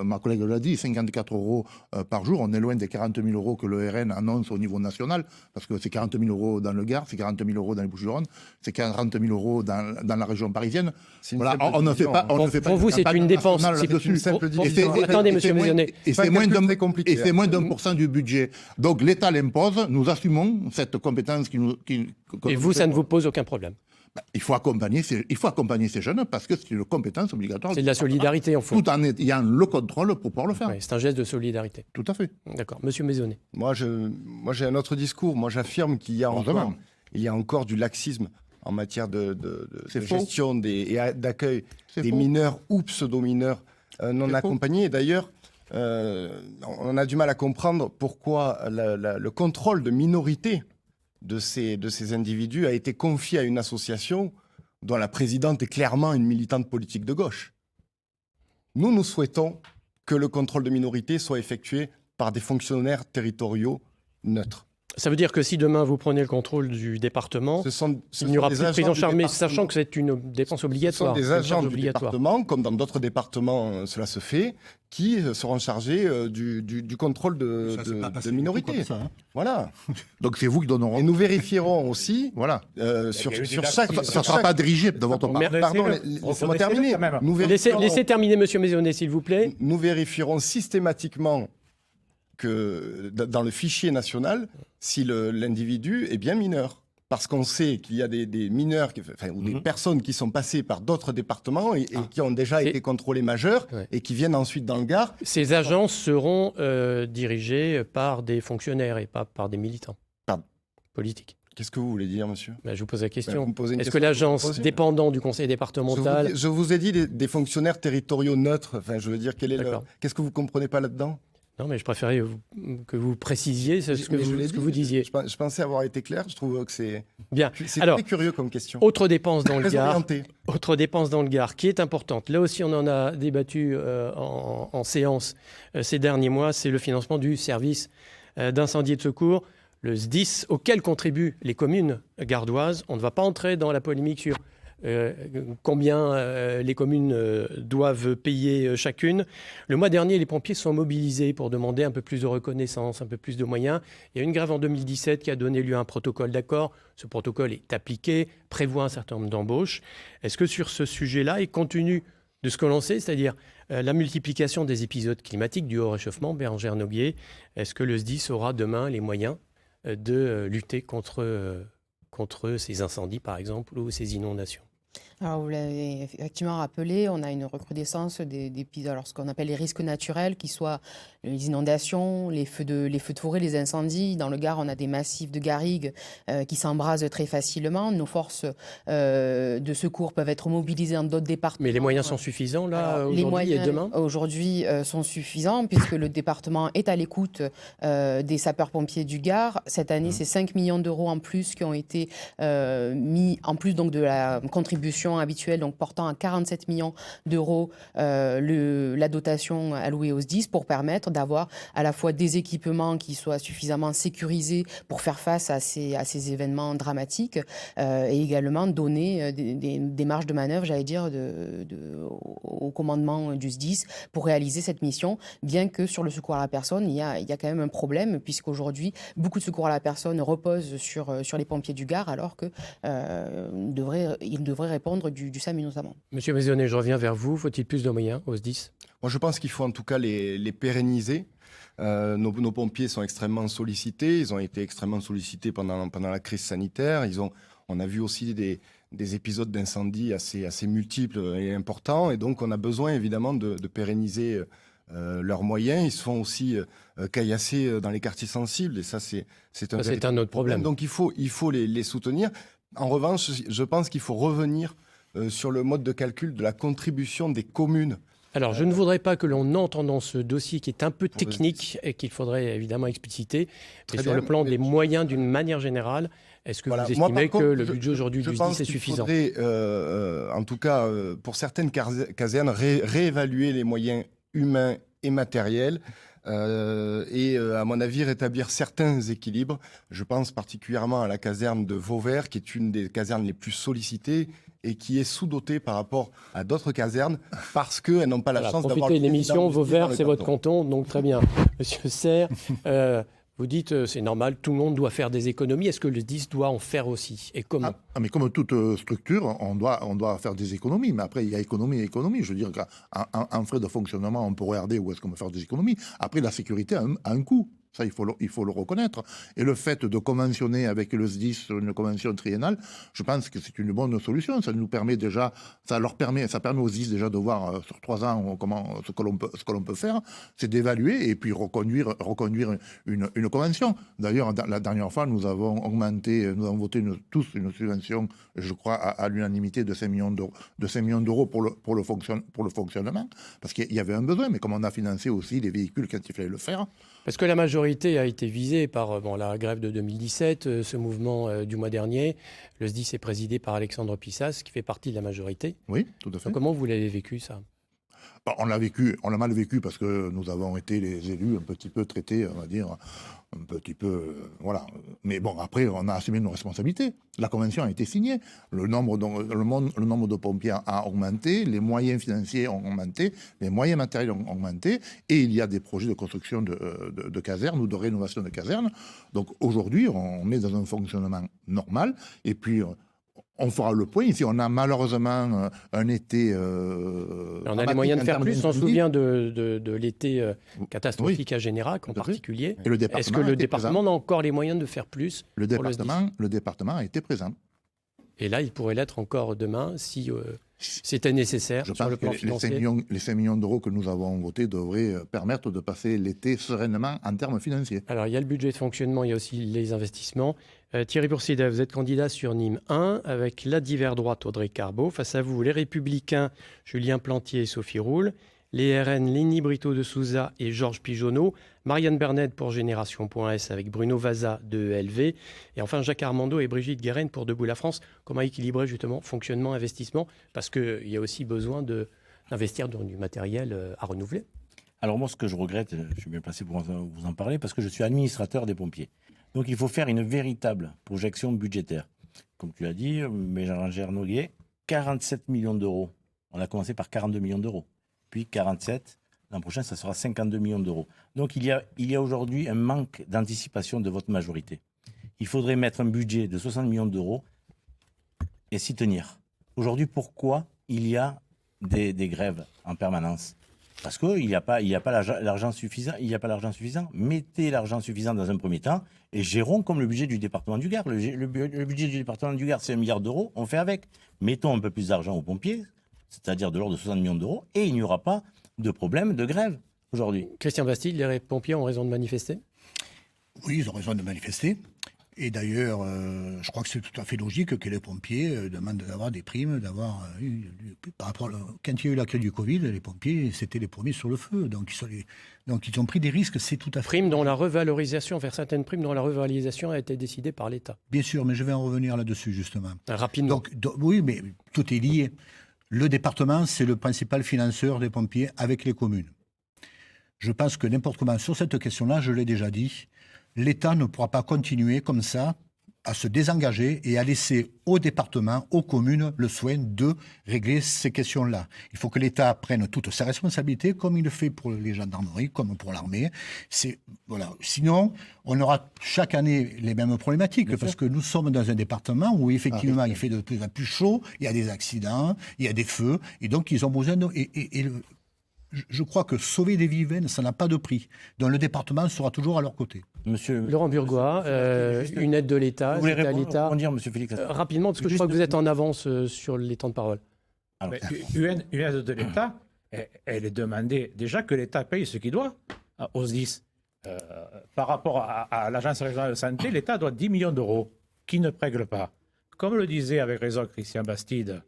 ma collègue l'a dit, 54 € par jour. On est loin des 40 000 € que le RN annonce au niveau national, parce que c'est 40 000 € dans le Gard, c'est 40 000 € dans les Bouches-du-Rhône, c'est 40 000 € dans la région parisienne. Voilà, on ne fait pas. Pour vous, c'est une dépense. Attendez, Monsieur Maisonnet. Et c'est moins d'1 % du budget. Donc l'État l'impose, nous assumons cette compétence Et vous, ça ne vous pose aucun problème? Il faut accompagner ces jeunes, parce que c'est une compétence obligatoire. C'est de la solidarité, en fait. Tout en ayant le contrôle pour pouvoir le faire. Oui, c'est un geste de solidarité. Tout à fait. D'accord. Monsieur Maisonnet. Moi, j'ai un autre discours. Moi, j'affirme qu'il y a encore du laxisme en matière de gestion et d'accueil des mineurs ou pseudo-mineurs non accompagnés. Et d'ailleurs, on a du mal à comprendre pourquoi le contrôle de minorité de ces individus a été confié à une association dont la présidente est clairement une militante politique de gauche. Nous souhaitons que le contrôle de minorité soit effectué par des fonctionnaires territoriaux neutres. Ça veut dire que si demain vous prenez le contrôle du département, il n'y aura plus de prise en charge, mais sachant que c'est une dépense obligatoire. Ce sont des agents du département, comme dans d'autres départements cela se fait, qui seront chargés du contrôle de minorité. Voilà. Donc c'est vous qui donnerez. Et nous vérifierons aussi, voilà, sur chaque... Ça ne sera pas dirigé de votre part. Pardon, laissez-moi terminer. Laissez terminer, Monsieur Maisonnet, s'il vous plaît. Nous vérifierons systématiquement que dans le fichier national, si l'individu est bien mineur. parce qu'on sait qu'il y a des mineurs ou des personnes qui sont passées par d'autres départements et qui ont déjà été contrôlés majeurs et qui viennent ensuite dans le Gard. Ces agences seront dirigées par des fonctionnaires et pas par des militants politiques. Qu'est-ce que vous voulez dire, monsieur ? Je vous pose la question. Est-ce que que l'agence, dépendant du conseil départemental... Je vous ai dit des fonctionnaires territoriaux neutres. Enfin, je veux dire, qu'est-ce que vous ne comprenez pas là-dedans ? Non, mais je préférais que vous précisiez ce que vous disiez. Je pensais avoir été clair. Je trouve que c'est bien. C'est très curieux comme question. Autre dépense dans le Gard, qui est importante. Là aussi, on en a débattu en séance ces derniers mois. C'est le financement du service d'incendie et de secours, le SDIS, auquel contribuent les communes gardoises. On ne va pas entrer dans la polémique sur combien les communes doivent payer chacune. Le mois dernier, les pompiers sont mobilisés pour demander un peu plus de reconnaissance, un peu plus de moyens. Il y a une grève en 2017 qui a donné lieu à un protocole d'accord. Ce protocole est appliqué, prévoit un certain nombre d'embauches. Est-ce que sur ce sujet-là, et compte tenu de ce que l'on sait, c'est-à-dire la multiplication des épisodes climatiques du haut réchauffement, Bérengère Noguier, est-ce que le SDIS aura demain les moyens de lutter contre ces incendies, par exemple, ou ces inondations ? Alors, vous l'avez effectivement rappelé, on a une recrudescence d'épisodes, alors ce qu'on appelle les risques naturels, qui soient les inondations, les feux de forêt, les incendies. Dans le Gard, on a des massifs de garrigues qui s'embrasent très facilement. Nos forces de secours peuvent être mobilisées dans d'autres départements. Mais les moyens sont suffisants, là, aujourd'hui et demain ? Aujourd'hui sont suffisants, puisque le département est à l'écoute des sapeurs-pompiers du Gard. Cette année, c'est 5 millions d'euros en plus qui ont été mis, en plus donc, de la contribution habituelle, donc portant à 47 millions d'euros la dotation allouée au SDIS, pour permettre d'avoir à la fois des équipements qui soient suffisamment sécurisés pour faire face à ces événements dramatiques et également donner des marges de manœuvre, j'allais dire, au commandement du SDIS pour réaliser cette mission, bien que sur le secours à la personne, il y a quand même un problème, puisqu'aujourd'hui, beaucoup de secours à la personne reposent sur les pompiers du Gard, alors qu'ils devraient répondre du SAMU notamment. Monsieur Maisonnet, je reviens vers vous. Faut-il plus de moyens au SDIS ? Moi, je pense qu'il faut en tout cas les pérenniser. Nos pompiers sont extrêmement sollicités. Ils ont été extrêmement sollicités pendant la crise sanitaire. On a vu aussi des épisodes d'incendie assez multiples et importants. Et donc, on a besoin évidemment de pérenniser leurs moyens. Ils se font aussi caillasser dans les quartiers sensibles. Et ça, c'est un autre problème. Donc, il faut les soutenir. En revanche, je pense qu'il faut revenir sur le mode de calcul de la contribution des communes. Alors, je ne voudrais pas que l'on entre dans ce dossier qui est un peu technique et qu'il faudrait évidemment expliciter. Mais sur le plan des moyens d'une manière générale, est-ce que vous estimez que le budget aujourd'hui du SDIS est suffisant ? Je pense qu'il faudrait, en tout cas, pour certaines casernes, réévaluer les moyens humains et matériels. Et à mon avis, rétablir certains équilibres. Je pense particulièrement à la caserne de Vauvert, qui est une des casernes les plus sollicitées et qui est sous-dotée par rapport à d'autres casernes parce qu'elles n'ont pas la chance d'avoir... Profitez de l'émission, Vauvert, c'est votre canton, donc très bien. Monsieur Serre, vous dites c'est normal, tout le monde doit faire des économies. Est-ce que le SDIS doit en faire aussi ? Et comment ? Mais comme toute structure, on doit faire des économies. Mais après, il y a économie et économie. Je veux dire qu'en frais de fonctionnement, on peut regarder où est-ce qu'on peut faire des économies. Après, la sécurité a un coût. Ça, il faut le reconnaître. Et le fait de conventionner avec le SDIS sur une convention triennale, je pense que c'est une bonne solution. Ça nous permet déjà, ça permet aux SDIS déjà de voir sur 3 ans ce que l'on peut faire, c'est d'évaluer et puis reconduire une convention. D'ailleurs, la dernière fois, nous avons voté tous une subvention, je crois, à l'unanimité de 5 millions d'euros pour le fonctionnement, parce qu'il y avait un besoin. Mais comme on a financé aussi les véhicules quand il fallait le faire. Parce que la majorité a été visée par la grève de 2017, ce mouvement du mois dernier. Le SDIS est présidé par Alexandre Pissas, qui fait partie de la majorité. Oui, tout à fait. Donc, comment vous l'avez vécu, ça ? On l'a mal vécu parce que nous avons été les élus un petit peu traités, on va dire, un petit peu, voilà. Mais bon, après, on a assumé nos responsabilités. La convention a été signée. Le nombre de pompiers a augmenté, les moyens financiers ont augmenté, les moyens matériels ont augmenté, et il y a des projets de construction de casernes ou de rénovation de casernes. Donc aujourd'hui, on est dans un fonctionnement normal, et puis On fera le point. Ici, on a malheureusement un été. On a les moyens de faire plus. On se souvient de l'été catastrophique à Générac en particulier. Et est-ce que le département a encore les moyens de faire plus? Le département a été présent. Et là, il pourrait l'être encore demain si c'était nécessaire. Je sur pense le plan que financier. les 5 millions d'euros que nous avons votés devraient permettre de passer l'été sereinement en termes financiers. Alors, il y a le budget de fonctionnement, il y a aussi les investissements. Thierry Boursidet, vous êtes candidat sur Nîmes 1 avec la divers droite Audrey Carbeau. Face à vous, les Républicains, Julien Plantier et Sophie Roule. Les RN, Lénie Brito de Souza et Georges Pigeonneau. Marianne Bernet pour Génération.s avec Bruno Vaza de ELV. Et enfin, Jacques Armando et Brigitte Guérin pour Debout la France. Comment équilibrer justement fonctionnement, investissement? Parce qu'il y a aussi besoin d'investir dans du matériel à renouveler. Alors moi, ce que je regrette, je suis bien placé pour vous en parler, parce que je suis administrateur des pompiers. Donc il faut faire une véritable projection budgétaire. Comme tu l'as dit, Bérengère Noguet, 47 millions d'euros. On a commencé par 42 millions d'euros. Puis 47, l'an prochain, ça sera 52 millions d'euros. Donc il y a aujourd'hui un manque d'anticipation de votre majorité. Il faudrait mettre un budget de 60 millions d'euros et s'y tenir. Aujourd'hui, pourquoi il y a des grèves en permanence? Parce qu'il n'y a pas l'argent suffisant. Il n'y a pas l'argent suffisant. Mettez l'argent suffisant dans un premier temps et gérons comme le budget du département du Gard. Le budget du département du Gard, c'est 1 milliard d'euros. On fait avec. Mettons un peu plus d'argent aux pompiers, c'est-à-dire de l'ordre de 60 millions d'euros, et il n'y aura pas de problème de grève aujourd'hui. Christian Bastide, les pompiers ont raison de manifester? Oui, ils ont raison de manifester. Et d'ailleurs, je crois que c'est tout à fait logique que les pompiers demandent d'avoir des primes, par rapport quand il y a eu la crise du Covid, les pompiers, c'était les premiers sur le feu. Donc ils ont pris des risques, c'est tout à fait... Primes dont la revalorisation, faire certaines primes dont la revalorisation a été décidée par l'État. Bien sûr, mais je vais en revenir là-dessus, justement. Rapidement. Oui, mais tout est lié. Le département, c'est le principal financeur des pompiers avec les communes. Je pense que n'importe comment, sur cette question-là, je l'ai déjà dit, l'État ne pourra pas continuer comme ça à se désengager et à laisser au département, aux communes, le soin de régler ces questions-là. Il faut que l'État prenne toutes ses responsabilités, comme il le fait pour les gendarmeries, comme pour l'armée. Voilà. Sinon, on aura chaque année les mêmes problématiques, parce que nous sommes dans un département où effectivement il fait de plus en plus chaud, il y a des accidents, il y a des feux, et donc ils ont besoin de... Je crois que sauver des vies humaines, ça n'a pas de prix. Donc le département sera toujours à leur côté. Monsieur Laurent Burgois, une aide de l'État. Vous voulez répondre, Monsieur Félix? Rapidement, parce que je crois que vous êtes en avance sur les temps de parole. Alors, une aide de l'État, elle est demandée déjà que l'État paye ce qu'il doit aux SDIS. Par rapport à l'Agence régionale de santé, l'État doit 10 millions d'euros qui ne règle pas. Comme le disait avec raison Christian Bastide,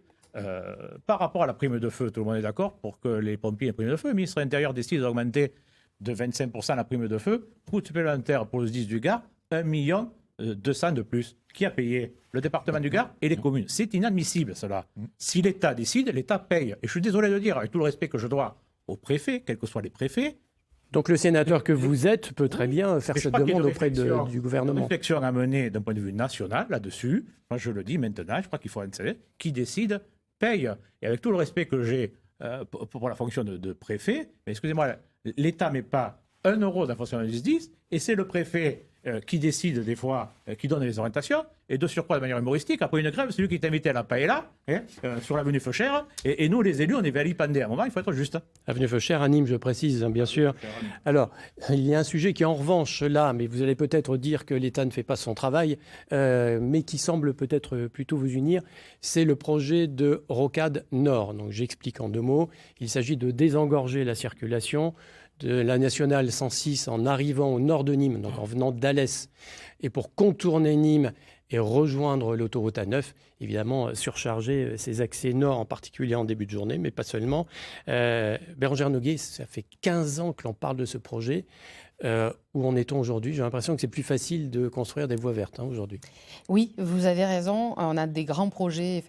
par rapport à la prime de feu, tout le monde est d'accord pour que les pompiers aient une prime de feu. Le ministre de l'Intérieur décide d'augmenter de 25% la prime de feu, coût supplémentaire pour le SDIS du Gard, 1,2 million de plus. Qui a payé? Le département du Gard et les communes. C'est inadmissible, cela. Si l'État décide, l'État paye. Et je suis désolé de dire, avec tout le respect que je dois aux préfets, quels que soient les préfets. Donc le sénateur que vous êtes peut très bien faire cette demande auprès du gouvernement. Une réflexion à mener d'un point de vue national là-dessus. Moi, je le dis maintenant, je crois qu'il faut un salaire qui décide, paye. Et avec tout le respect que j'ai pour la fonction de préfet, mais excusez-moi, l'État ne met pas 1 euro dans la fonction du SDIS, et c'est le préfet qui décide des fois, qui donne les orientations, et de surcroît de manière humoristique, après une grève, celui qui est invité à la paella, sur l'avenue Feuchère, et nous les élus, on est vilipendés. À un moment, il faut être juste. Avenue Feuchère, à Nîmes, je précise, bien sûr. Alors, il y a un sujet qui est en revanche là, mais vous allez peut-être dire que l'État ne fait pas son travail, mais qui semble peut-être plutôt vous unir, c'est le projet de Rocade Nord. Donc j'explique en 2 mots. Il s'agit de désengorger la circulation de la nationale 106 en arrivant au nord de Nîmes, donc en venant d'Alès, et pour contourner Nîmes et rejoindre l'autoroute A9, évidemment surcharger ces accès nord, en particulier en début de journée, mais pas seulement. Bérengère Noguet, ça fait 15 ans que l'on parle de ce projet. Où en est-on aujourd'hui? J'ai l'impression que c'est plus facile de construire des voies vertes aujourd'hui. Oui, vous avez raison. On a des grands projets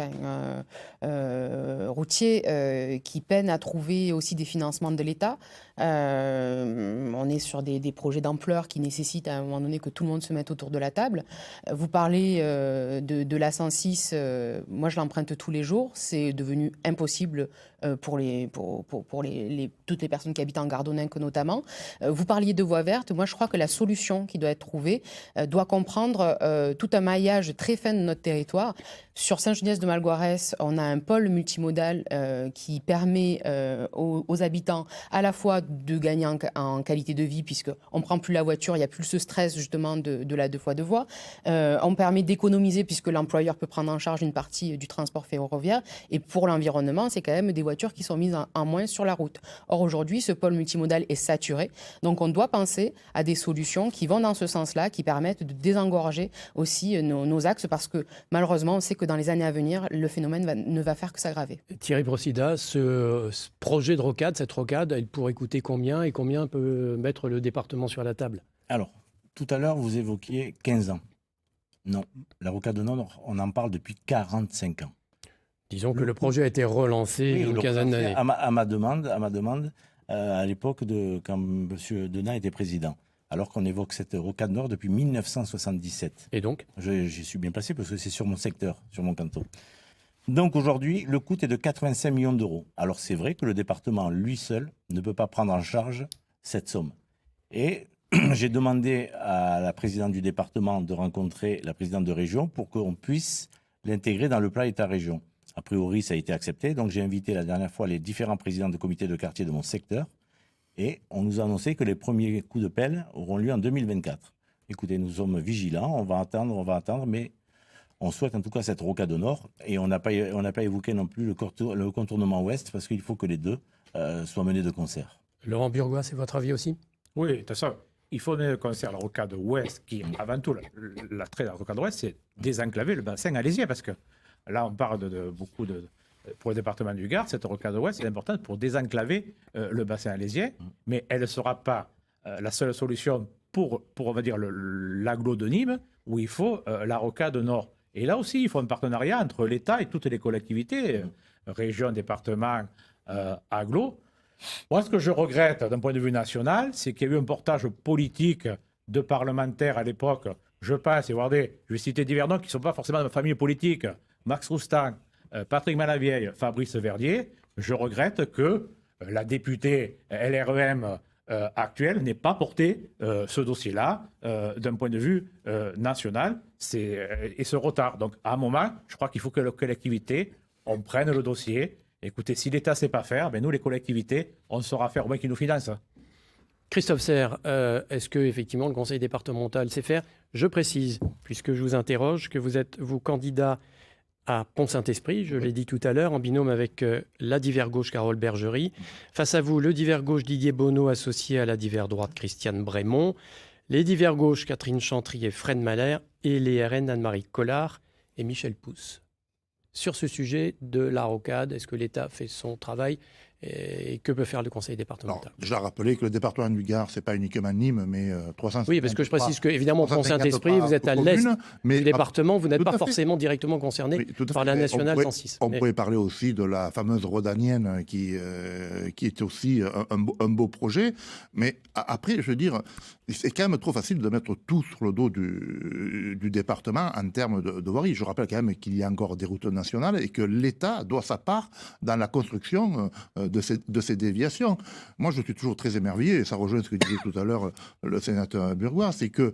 routiers qui peinent à trouver aussi des financements de l'État. On est sur des projets d'ampleur qui nécessitent à un moment donné que tout le monde se mette autour de la table. Vous parlez de la 106, moi je l'emprunte tous les jours. C'est devenu impossible pour toutes les personnes qui habitent en Gardonninque notamment. Vous parliez de voies vertes. Moi, je crois que la solution qui doit être trouvée doit comprendre tout un maillage très fin de notre territoire Sur Saint-Geniès-de-Malgoirès, on a un pôle multimodal qui permet aux habitants à la fois de gagner en qualité de vie, puisqu'on ne prend plus la voiture, il n'y a plus ce stress justement de la 2x2 voies. On permet d'économiser, puisque l'employeur peut prendre en charge une partie du transport ferroviaire. Et pour l'environnement, c'est quand même des voitures qui sont mises en moins sur la route. Or, aujourd'hui, ce pôle multimodal est saturé. Donc, on doit penser à des solutions qui vont dans ce sens-là, qui permettent de désengorger aussi nos axes, parce que malheureusement, on sait que dans les années à venir, le phénomène ne va faire que s'aggraver. Thierry Brosida, ce projet de rocade, cette rocade, elle pourrait coûter combien et combien peut mettre le département sur la table? Alors, tout à l'heure, vous évoquiez 15 ans. Non, la rocade Nord, on en parle depuis 45 ans. Disons que le projet a été relancé il y a une quinzaine d'années. À ma demande, à l'époque quand M. Denat était président. Alors qu'on évoque cette rocade Nord depuis 1977. Et donc j'y suis bien placé parce que c'est sur mon secteur, sur mon canton. Donc aujourd'hui, le coût est de 85 millions d'euros. Alors c'est vrai que le département, lui seul, ne peut pas prendre en charge cette somme. Et j'ai demandé à la présidente du département de rencontrer la présidente de région pour qu'on puisse l'intégrer dans le plan État-région. A priori, ça a été accepté. Donc j'ai invité la dernière fois les différents présidents de comités de quartier de mon secteur. Et on nous a annoncé que les premiers coups de pelle auront lieu en 2024. Écoutez, nous sommes vigilants, on va attendre, mais on souhaite en tout cas cette rocade Nord. Et on n'a pas évoqué non plus le contournement ouest, parce qu'il faut que les deux soient menés de concert. Laurent Burgois, c'est votre avis aussi? Oui, de toute façon, il faut mener de concert la rocade ouest, qui, avant tout, l'attrait de la rocade ouest, c'est désenclaver le bassin alésien, parce que là, on parle de beaucoup de... Pour le département du Gard, cette rocade ouest est importante pour désenclaver le bassin alésien, mais elle ne sera pas la seule solution pour on va dire, l'agglo de Nîmes, où il faut la rocade nord. Et là aussi, il faut un partenariat entre l'État et toutes les collectivités, région, département, agglo. Moi, ce que je regrette d'un point de vue national, c'est qu'il y a eu un portage politique de parlementaires à l'époque. Je passe, et je vais citer divers noms qui ne sont pas forcément de ma famille politique. Max Roustan, Patrick Malavieille, Fabrice Verdier. Je regrette que la députée LREM actuelle n'ait pas porté ce dossier-là d'un point de vue national et ce retard. Donc, à un moment, je crois qu'il faut que les collectivités, on prenne le dossier. Écoutez, si l'État ne sait pas faire, ben nous, les collectivités, on saura faire au moins qu'ils nous financent. Christophe Serre, est-ce que effectivement le conseil départemental sait faire? Je précise, puisque je vous interroge, que vous êtes, vous, candidat à Pont-Saint-Esprit, je l'ai dit tout à l'heure, en binôme avec la divers gauche Carole Bergerie. Face à vous, le divers gauche Didier Bonneau, associé à la divers droite Christiane Brémond, les divers gauche Catherine Chantry et Fred Mahler, et les RN Anne-Marie Collard et Michel Pousse. Sur ce sujet de la rocade, est-ce que l'État fait son travail et que peut faire le conseil départemental? Alors, déjà rappeler que le département du Gard, c'est pas uniquement Nîmes, mais 350. Oui, parce que je précise que, évidemment, Pont-Saint-Esprit, vous êtes à l'est du département, vous n'êtes pas forcément directement concerné par la nationale 106. On pourrait parler aussi de la fameuse Rodanienne qui est aussi un beau projet. Mais après, je veux dire, c'est quand même trop facile de mettre tout sur le dos du département en termes de voirie. Je rappelle quand même qu'il y a encore des routes nationales et que l'État doit sa part dans la construction de ces déviations. Moi, je suis toujours très émerveillé, et ça rejoint ce que disait tout à l'heure le sénateur Burgois, c'est que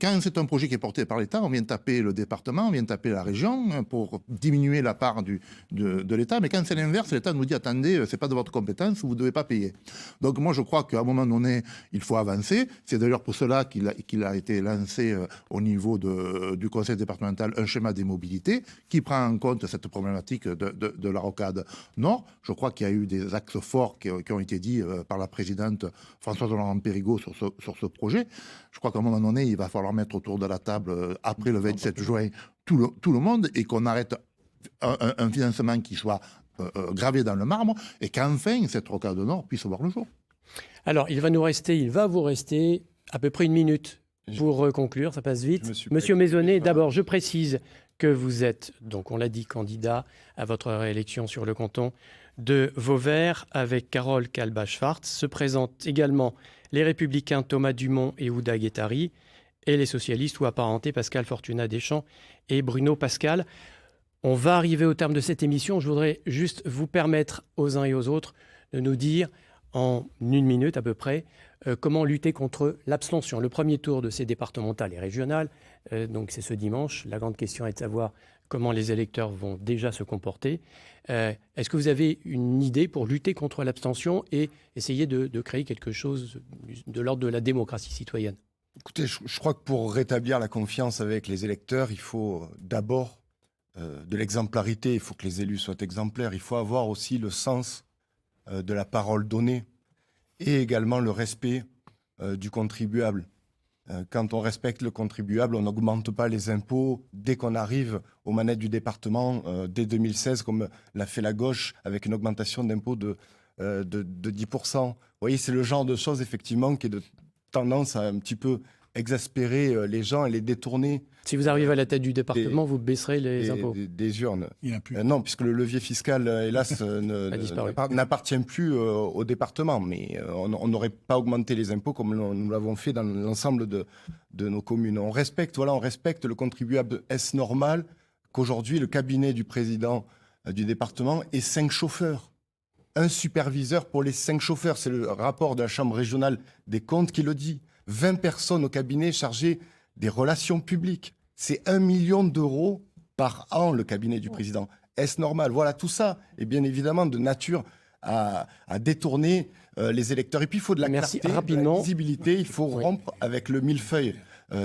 quand c'est un projet qui est porté par l'État, on vient taper le département, on vient taper la région pour diminuer la part de l'État, mais quand c'est l'inverse, l'État nous dit, attendez, c'est pas de votre compétence, vous ne devez pas payer. Donc moi, je crois qu'à un moment donné, il faut avancer. C'est d'ailleurs pour cela qu'il a été lancé au niveau du conseil départemental un schéma des mobilités qui prend en compte cette problématique de la rocade Nord. Je crois qu'il y a eu des axes forts qui ont été dits par la présidente Françoise Hollande-Périgot sur ce projet. Je crois qu'à un moment donné, il va falloir mettre autour de la table, après le 27 juin, tout le monde, et qu'on arrête un financement qui soit gravé dans le marbre, et qu'enfin, cette rocade Nord puisse voir le jour. Alors, il va vous rester à peu près une minute pour conclure, ça passe vite. Monsieur Maisonnet, d'abord, je précise que vous êtes, donc on l'a dit, candidat à votre réélection sur le canton de Vauvert avec Carole Kalba-Schwartz. Se présentent également les Républicains Thomas Dumont et Ouda Guettari et les socialistes ou apparentés Pascal Fortuna Deschamps et Bruno Pascal. On va arriver au terme de cette émission. Je voudrais juste vous permettre aux uns et aux autres de nous dire en une minute à peu près comment lutter contre l'abstention. Le premier tour de ces départementales et régionales donc c'est ce dimanche. La grande question est de savoir comment les électeurs vont déjà se comporter. Est-ce que vous avez une idée pour lutter contre l'abstention et essayer de créer quelque chose de l'ordre de la démocratie citoyenne? Écoutez, je crois que pour rétablir la confiance avec les électeurs, il faut d'abord de l'exemplarité. Il faut que les élus soient exemplaires. Il faut avoir aussi le sens de la parole donnée et également le respect du contribuable. Quand on respecte le contribuable, on n'augmente pas les impôts dès qu'on arrive aux manettes du département, dès 2016, comme l'a fait la gauche, avec une augmentation d'impôts de 10%. Vous voyez, c'est le genre de choses, effectivement, qui est de tendance à un petit peu exaspérer les gens et les détourner. Si vous arrivez à la tête du département, vous baisserez les impôts. Des urnes. Il n'y en a plus. Non, puisque le levier fiscal, hélas, n'appartient plus au département. Mais on n'aurait pas augmenté les impôts comme nous l'avons fait dans l'ensemble de nos communes. On respecte le contribuable. Est-ce normal qu'aujourd'hui, le cabinet du président du département ait 5 chauffeurs? Un superviseur pour les 5 chauffeurs. C'est le rapport de la Chambre régionale des comptes qui le dit. 20 personnes au cabinet chargées des relations publiques. C'est 1 million d'euros par an, le cabinet du président. Est-ce normal? Voilà, tout ça est bien évidemment de nature à détourner les électeurs. Et puis, il faut de la clarté, de la visibilité. Il faut rompre avec le millefeuille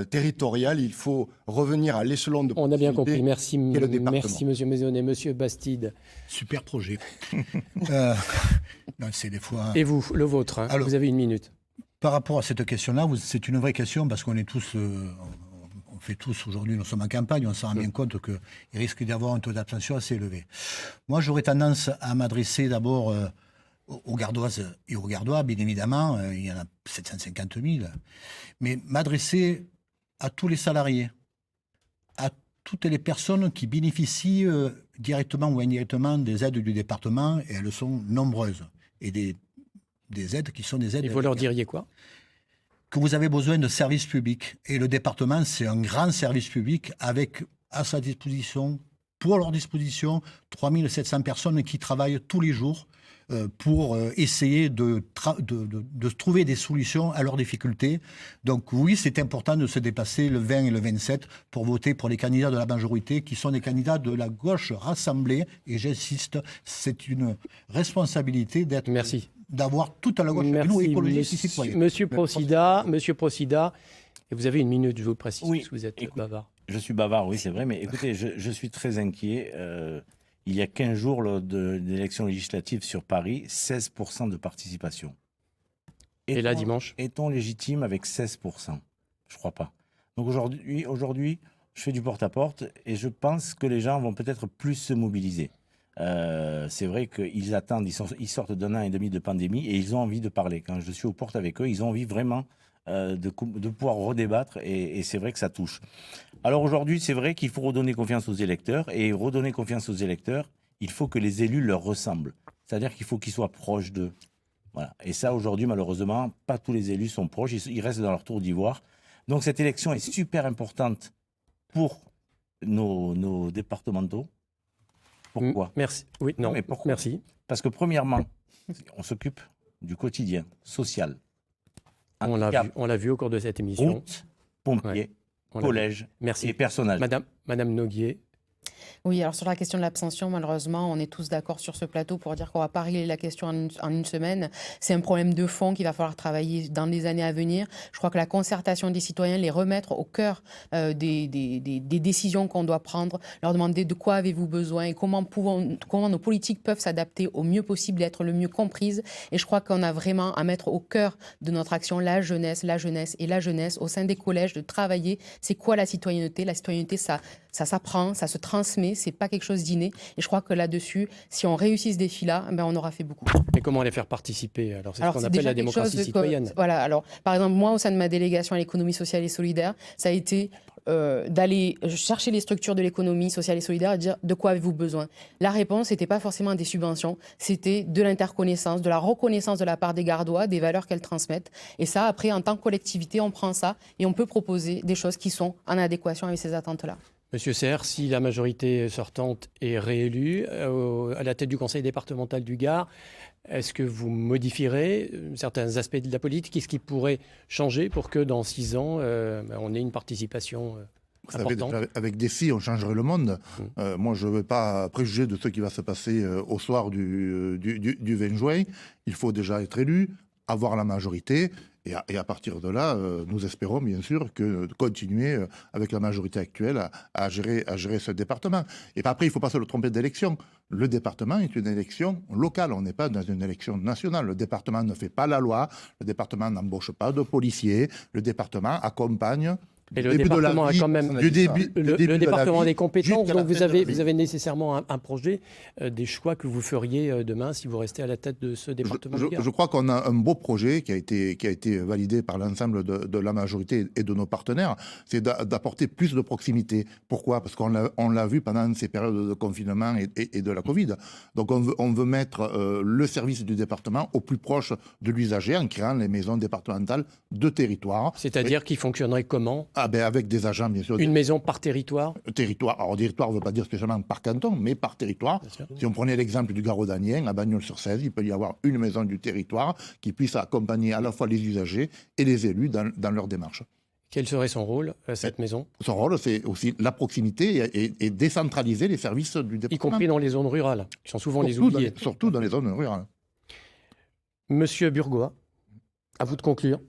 territorial. Il faut revenir à l'échelon de On a bien compris. Merci, le département. merci Monsieur Maisonnet. Monsieur Bastide. Super projet. Non, c'est des fois... Et vous, le vôtre, hein. Alors, vous avez 1 minute. Par rapport à cette question-là, c'est une vraie question parce qu'on est tous, on fait tous aujourd'hui, nous sommes en campagne, on se rend bien compte qu'il risque d'y avoir un taux d'abstention assez élevé. Moi, j'aurais tendance à m'adresser d'abord aux Gardoises et aux Gardois, bien évidemment, il y en a 750 000, mais m'adresser à tous les salariés, à toutes les personnes qui bénéficient directement ou indirectement des aides du département, et elles sont nombreuses, et des aides qui sont des aides... Et vous leur diriez quoi? Que vous avez besoin de services publics. Et le département, c'est un grand service public avec à sa disposition, pour leur disposition, 3700 personnes qui travaillent tous les jours pour essayer de trouver des solutions à leurs difficultés. Donc oui, c'est important de se dépasser le 20 et le 27 pour voter pour les candidats de la majorité qui sont des candidats de la gauche rassemblée. Et j'insiste, c'est une responsabilité d'être... Merci. D'avoir toute la gauche avec nous, écologistes et citoyens. Monsieur Procida, et vous avez 1 minute, je vous le précise, oui, parce que vous êtes bavard. Je suis bavard, oui, c'est vrai, mais écoutez, je suis très inquiet. Il y a 15 jours, lors de l'élection législative sur Paris, 16% de participation. Et là, dimanche? Est-on légitime avec 16%? Je ne crois pas. Donc aujourd'hui, je fais du porte-à-porte et je pense que les gens vont peut-être plus se mobiliser. C'est vrai qu'ils attendent, ils sortent d'1 an et demi de pandémie et ils ont envie de parler. Quand je suis aux portes avec eux, ils ont envie vraiment de pouvoir redébattre et c'est vrai que ça touche. Alors aujourd'hui, c'est vrai qu'il faut redonner confiance aux électeurs et redonner confiance aux électeurs, il faut que les élus leur ressemblent. C'est-à-dire qu'il faut qu'ils soient proches d'eux. Voilà. Et ça, aujourd'hui, malheureusement, pas tous les élus sont proches, ils restent dans leur tour d'ivoire. Donc cette élection est super importante pour nos départementaux. Pourquoi? Merci. Oui, non, mais pourquoi? Merci. Parce que premièrement, on s'occupe du quotidien social. On l'a vu au cours de cette émission. Route, pompiers, collège et personnel. Madame Noguier. Oui, alors sur la question de l'abstention, malheureusement, on est tous d'accord sur ce plateau pour dire qu'on ne va pas régler la question en une semaine. C'est un problème de fond qu'il va falloir travailler dans les années à venir. Je crois que la concertation des citoyens, les remettre au cœur des décisions qu'on doit prendre, leur demander de quoi avez-vous besoin et comment nos politiques peuvent s'adapter au mieux possible et être le mieux comprises. Et je crois qu'on a vraiment à mettre au cœur de notre action la jeunesse au sein des collèges, de travailler. C'est quoi la citoyenneté? La citoyenneté, ça s'apprend, ça se transmet, c'est pas quelque chose d'inné. Et je crois que là-dessus, si on réussit ce défi-là, ben on aura fait beaucoup. Mais comment les faire participer? Alors, c'est ce qu'on appelle la démocratie citoyenne. Voilà, alors, par exemple, moi, au sein de ma délégation à l'économie sociale et solidaire, ça a été d'aller chercher les structures de l'économie sociale et solidaire et dire de quoi avez-vous besoin. La réponse n'était pas forcément des subventions, c'était de l'interconnaissance, de la reconnaissance de la part des Gardois, des valeurs qu'elles transmettent. Et ça, après, en tant que collectivité, on prend ça et on peut proposer des choses qui sont en adéquation avec ces attentes-là. Monsieur Serre, si la majorité sortante est réélue à la tête du conseil départemental du Gard, est-ce que vous modifierez certains aspects de la politique? Qu'est-ce qui pourrait changer pour que dans 6 ans, on ait une participation Vous savez, avec des si, on changerait le monde. Moi, je ne veux pas préjuger de ce qui va se passer au soir du 20 juin. Il faut déjà être élu, avoir la majorité. Et à partir de là, nous espérons bien sûr continuer avec la majorité actuelle à gérer ce département. Et après, il ne faut pas se le tromper d'élection. Le département est une élection locale. On n'est pas dans une élection nationale. Le département ne fait pas la loi. Le département n'embauche pas de policiers. Le département accompagne. Et le département a quand même le département des compétences. Donc vous avez nécessairement un projet, des choix que vous feriez demain si vous restez à la tête de ce département. Je crois qu'on a un beau projet qui a été validé par l'ensemble de la majorité et de nos partenaires. C'est d'apporter plus de proximité. Pourquoi ? Parce qu'on l'a vu pendant ces périodes de confinement et de la Covid. Donc on veut mettre le service du département au plus proche de l'usager en créant les maisons départementales de territoire. C'est-à-dire qui fonctionneraient comment ? Avec des agents, bien sûr. Une maison par territoire ? Territoire. Alors, territoire ne veut pas dire spécialement par canton, mais par territoire. Si on prenait l'exemple du Garaud-Danien, à Bagnols-sur-Cèze, il peut y avoir une maison du territoire qui puisse accompagner à la fois les usagers et les élus dans leur démarche. Quel serait son rôle, cette maison ? Son rôle, c'est aussi la proximité et décentraliser les services du département. Y compris dans les zones rurales, qui sont souvent les oubliées. Surtout dans les zones rurales. Monsieur Burgoa, à vous de conclure.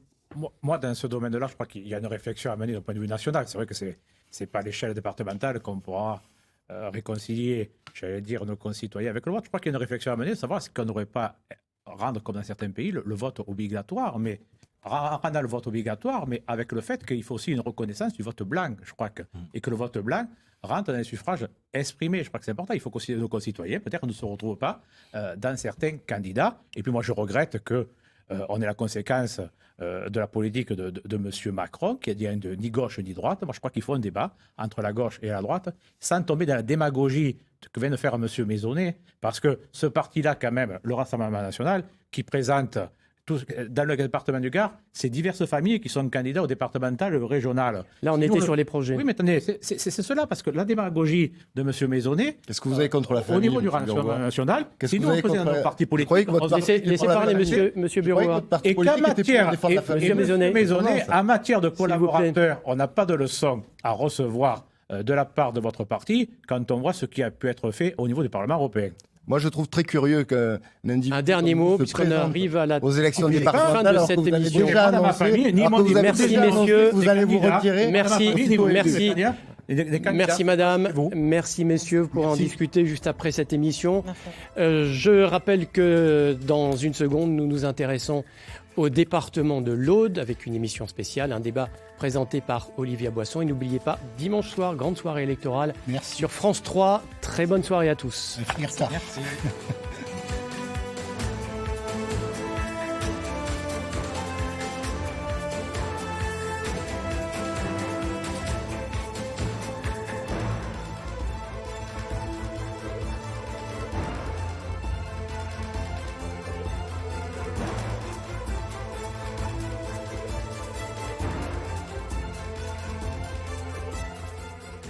Moi, dans ce domaine-là, je crois qu'il y a une réflexion à mener d'un point de vue national. C'est vrai que ce n'est pas à l'échelle départementale qu'on pourra réconcilier, j'allais dire, nos concitoyens avec le vote. Je crois qu'il y a une réflexion à mener, de savoir si on n'aurait pas rendre, comme dans certains pays, le vote obligatoire, mais rendre le vote obligatoire, mais avec le fait qu'il faut aussi une reconnaissance du vote blanc, je crois et que le vote blanc rentre dans un suffrage exprimé. Je crois que c'est important. Il faut que nos concitoyens, peut-être, ne se retrouvent pas dans certains candidats. Et puis moi, je regrette que on est la conséquence de la politique de M. Macron, qui dit ni gauche ni droite. Moi, je crois qu'il faut un débat entre la gauche et la droite, sans tomber dans la démagogie que vient de faire M. Maisonnet, parce que ce parti-là, quand même, le Rassemblement national, qui présente dans le département du Gard, c'est diverses familles qui sont candidats au départemental, au régional. Là, on était sur les projets. Oui, mais attendez, c'est cela, parce que la démagogie de M. Maisonnet... Qu'est-ce que vous avez contre la famille? Au niveau du Rassemblement national, si nous, on faisait un parti politique... Laissez parler M. Burgoa. Et qu'en matière... Maisonnet, en matière de collaborateurs, on n'a pas de leçon à recevoir de la part de votre parti quand on voit ce qui a pu être fait au niveau du Parlement européen. Moi, je trouve très curieux qu'un individu... Un dernier mot, puisqu'on arrive à aux élections départementales. Fin de cette émission. Merci, messieurs. Vous allez vous retirer. Merci, madame. Merci, messieurs. Vous pourrez en discuter juste après cette émission. Je rappelle que dans une seconde, nous nous intéressons au département de l'Aude avec une émission spéciale, un débat présenté par Olivia Boisson. Et n'oubliez pas, dimanche soir, grande soirée électorale sur France 3. Très bonne soirée à tous. Merci.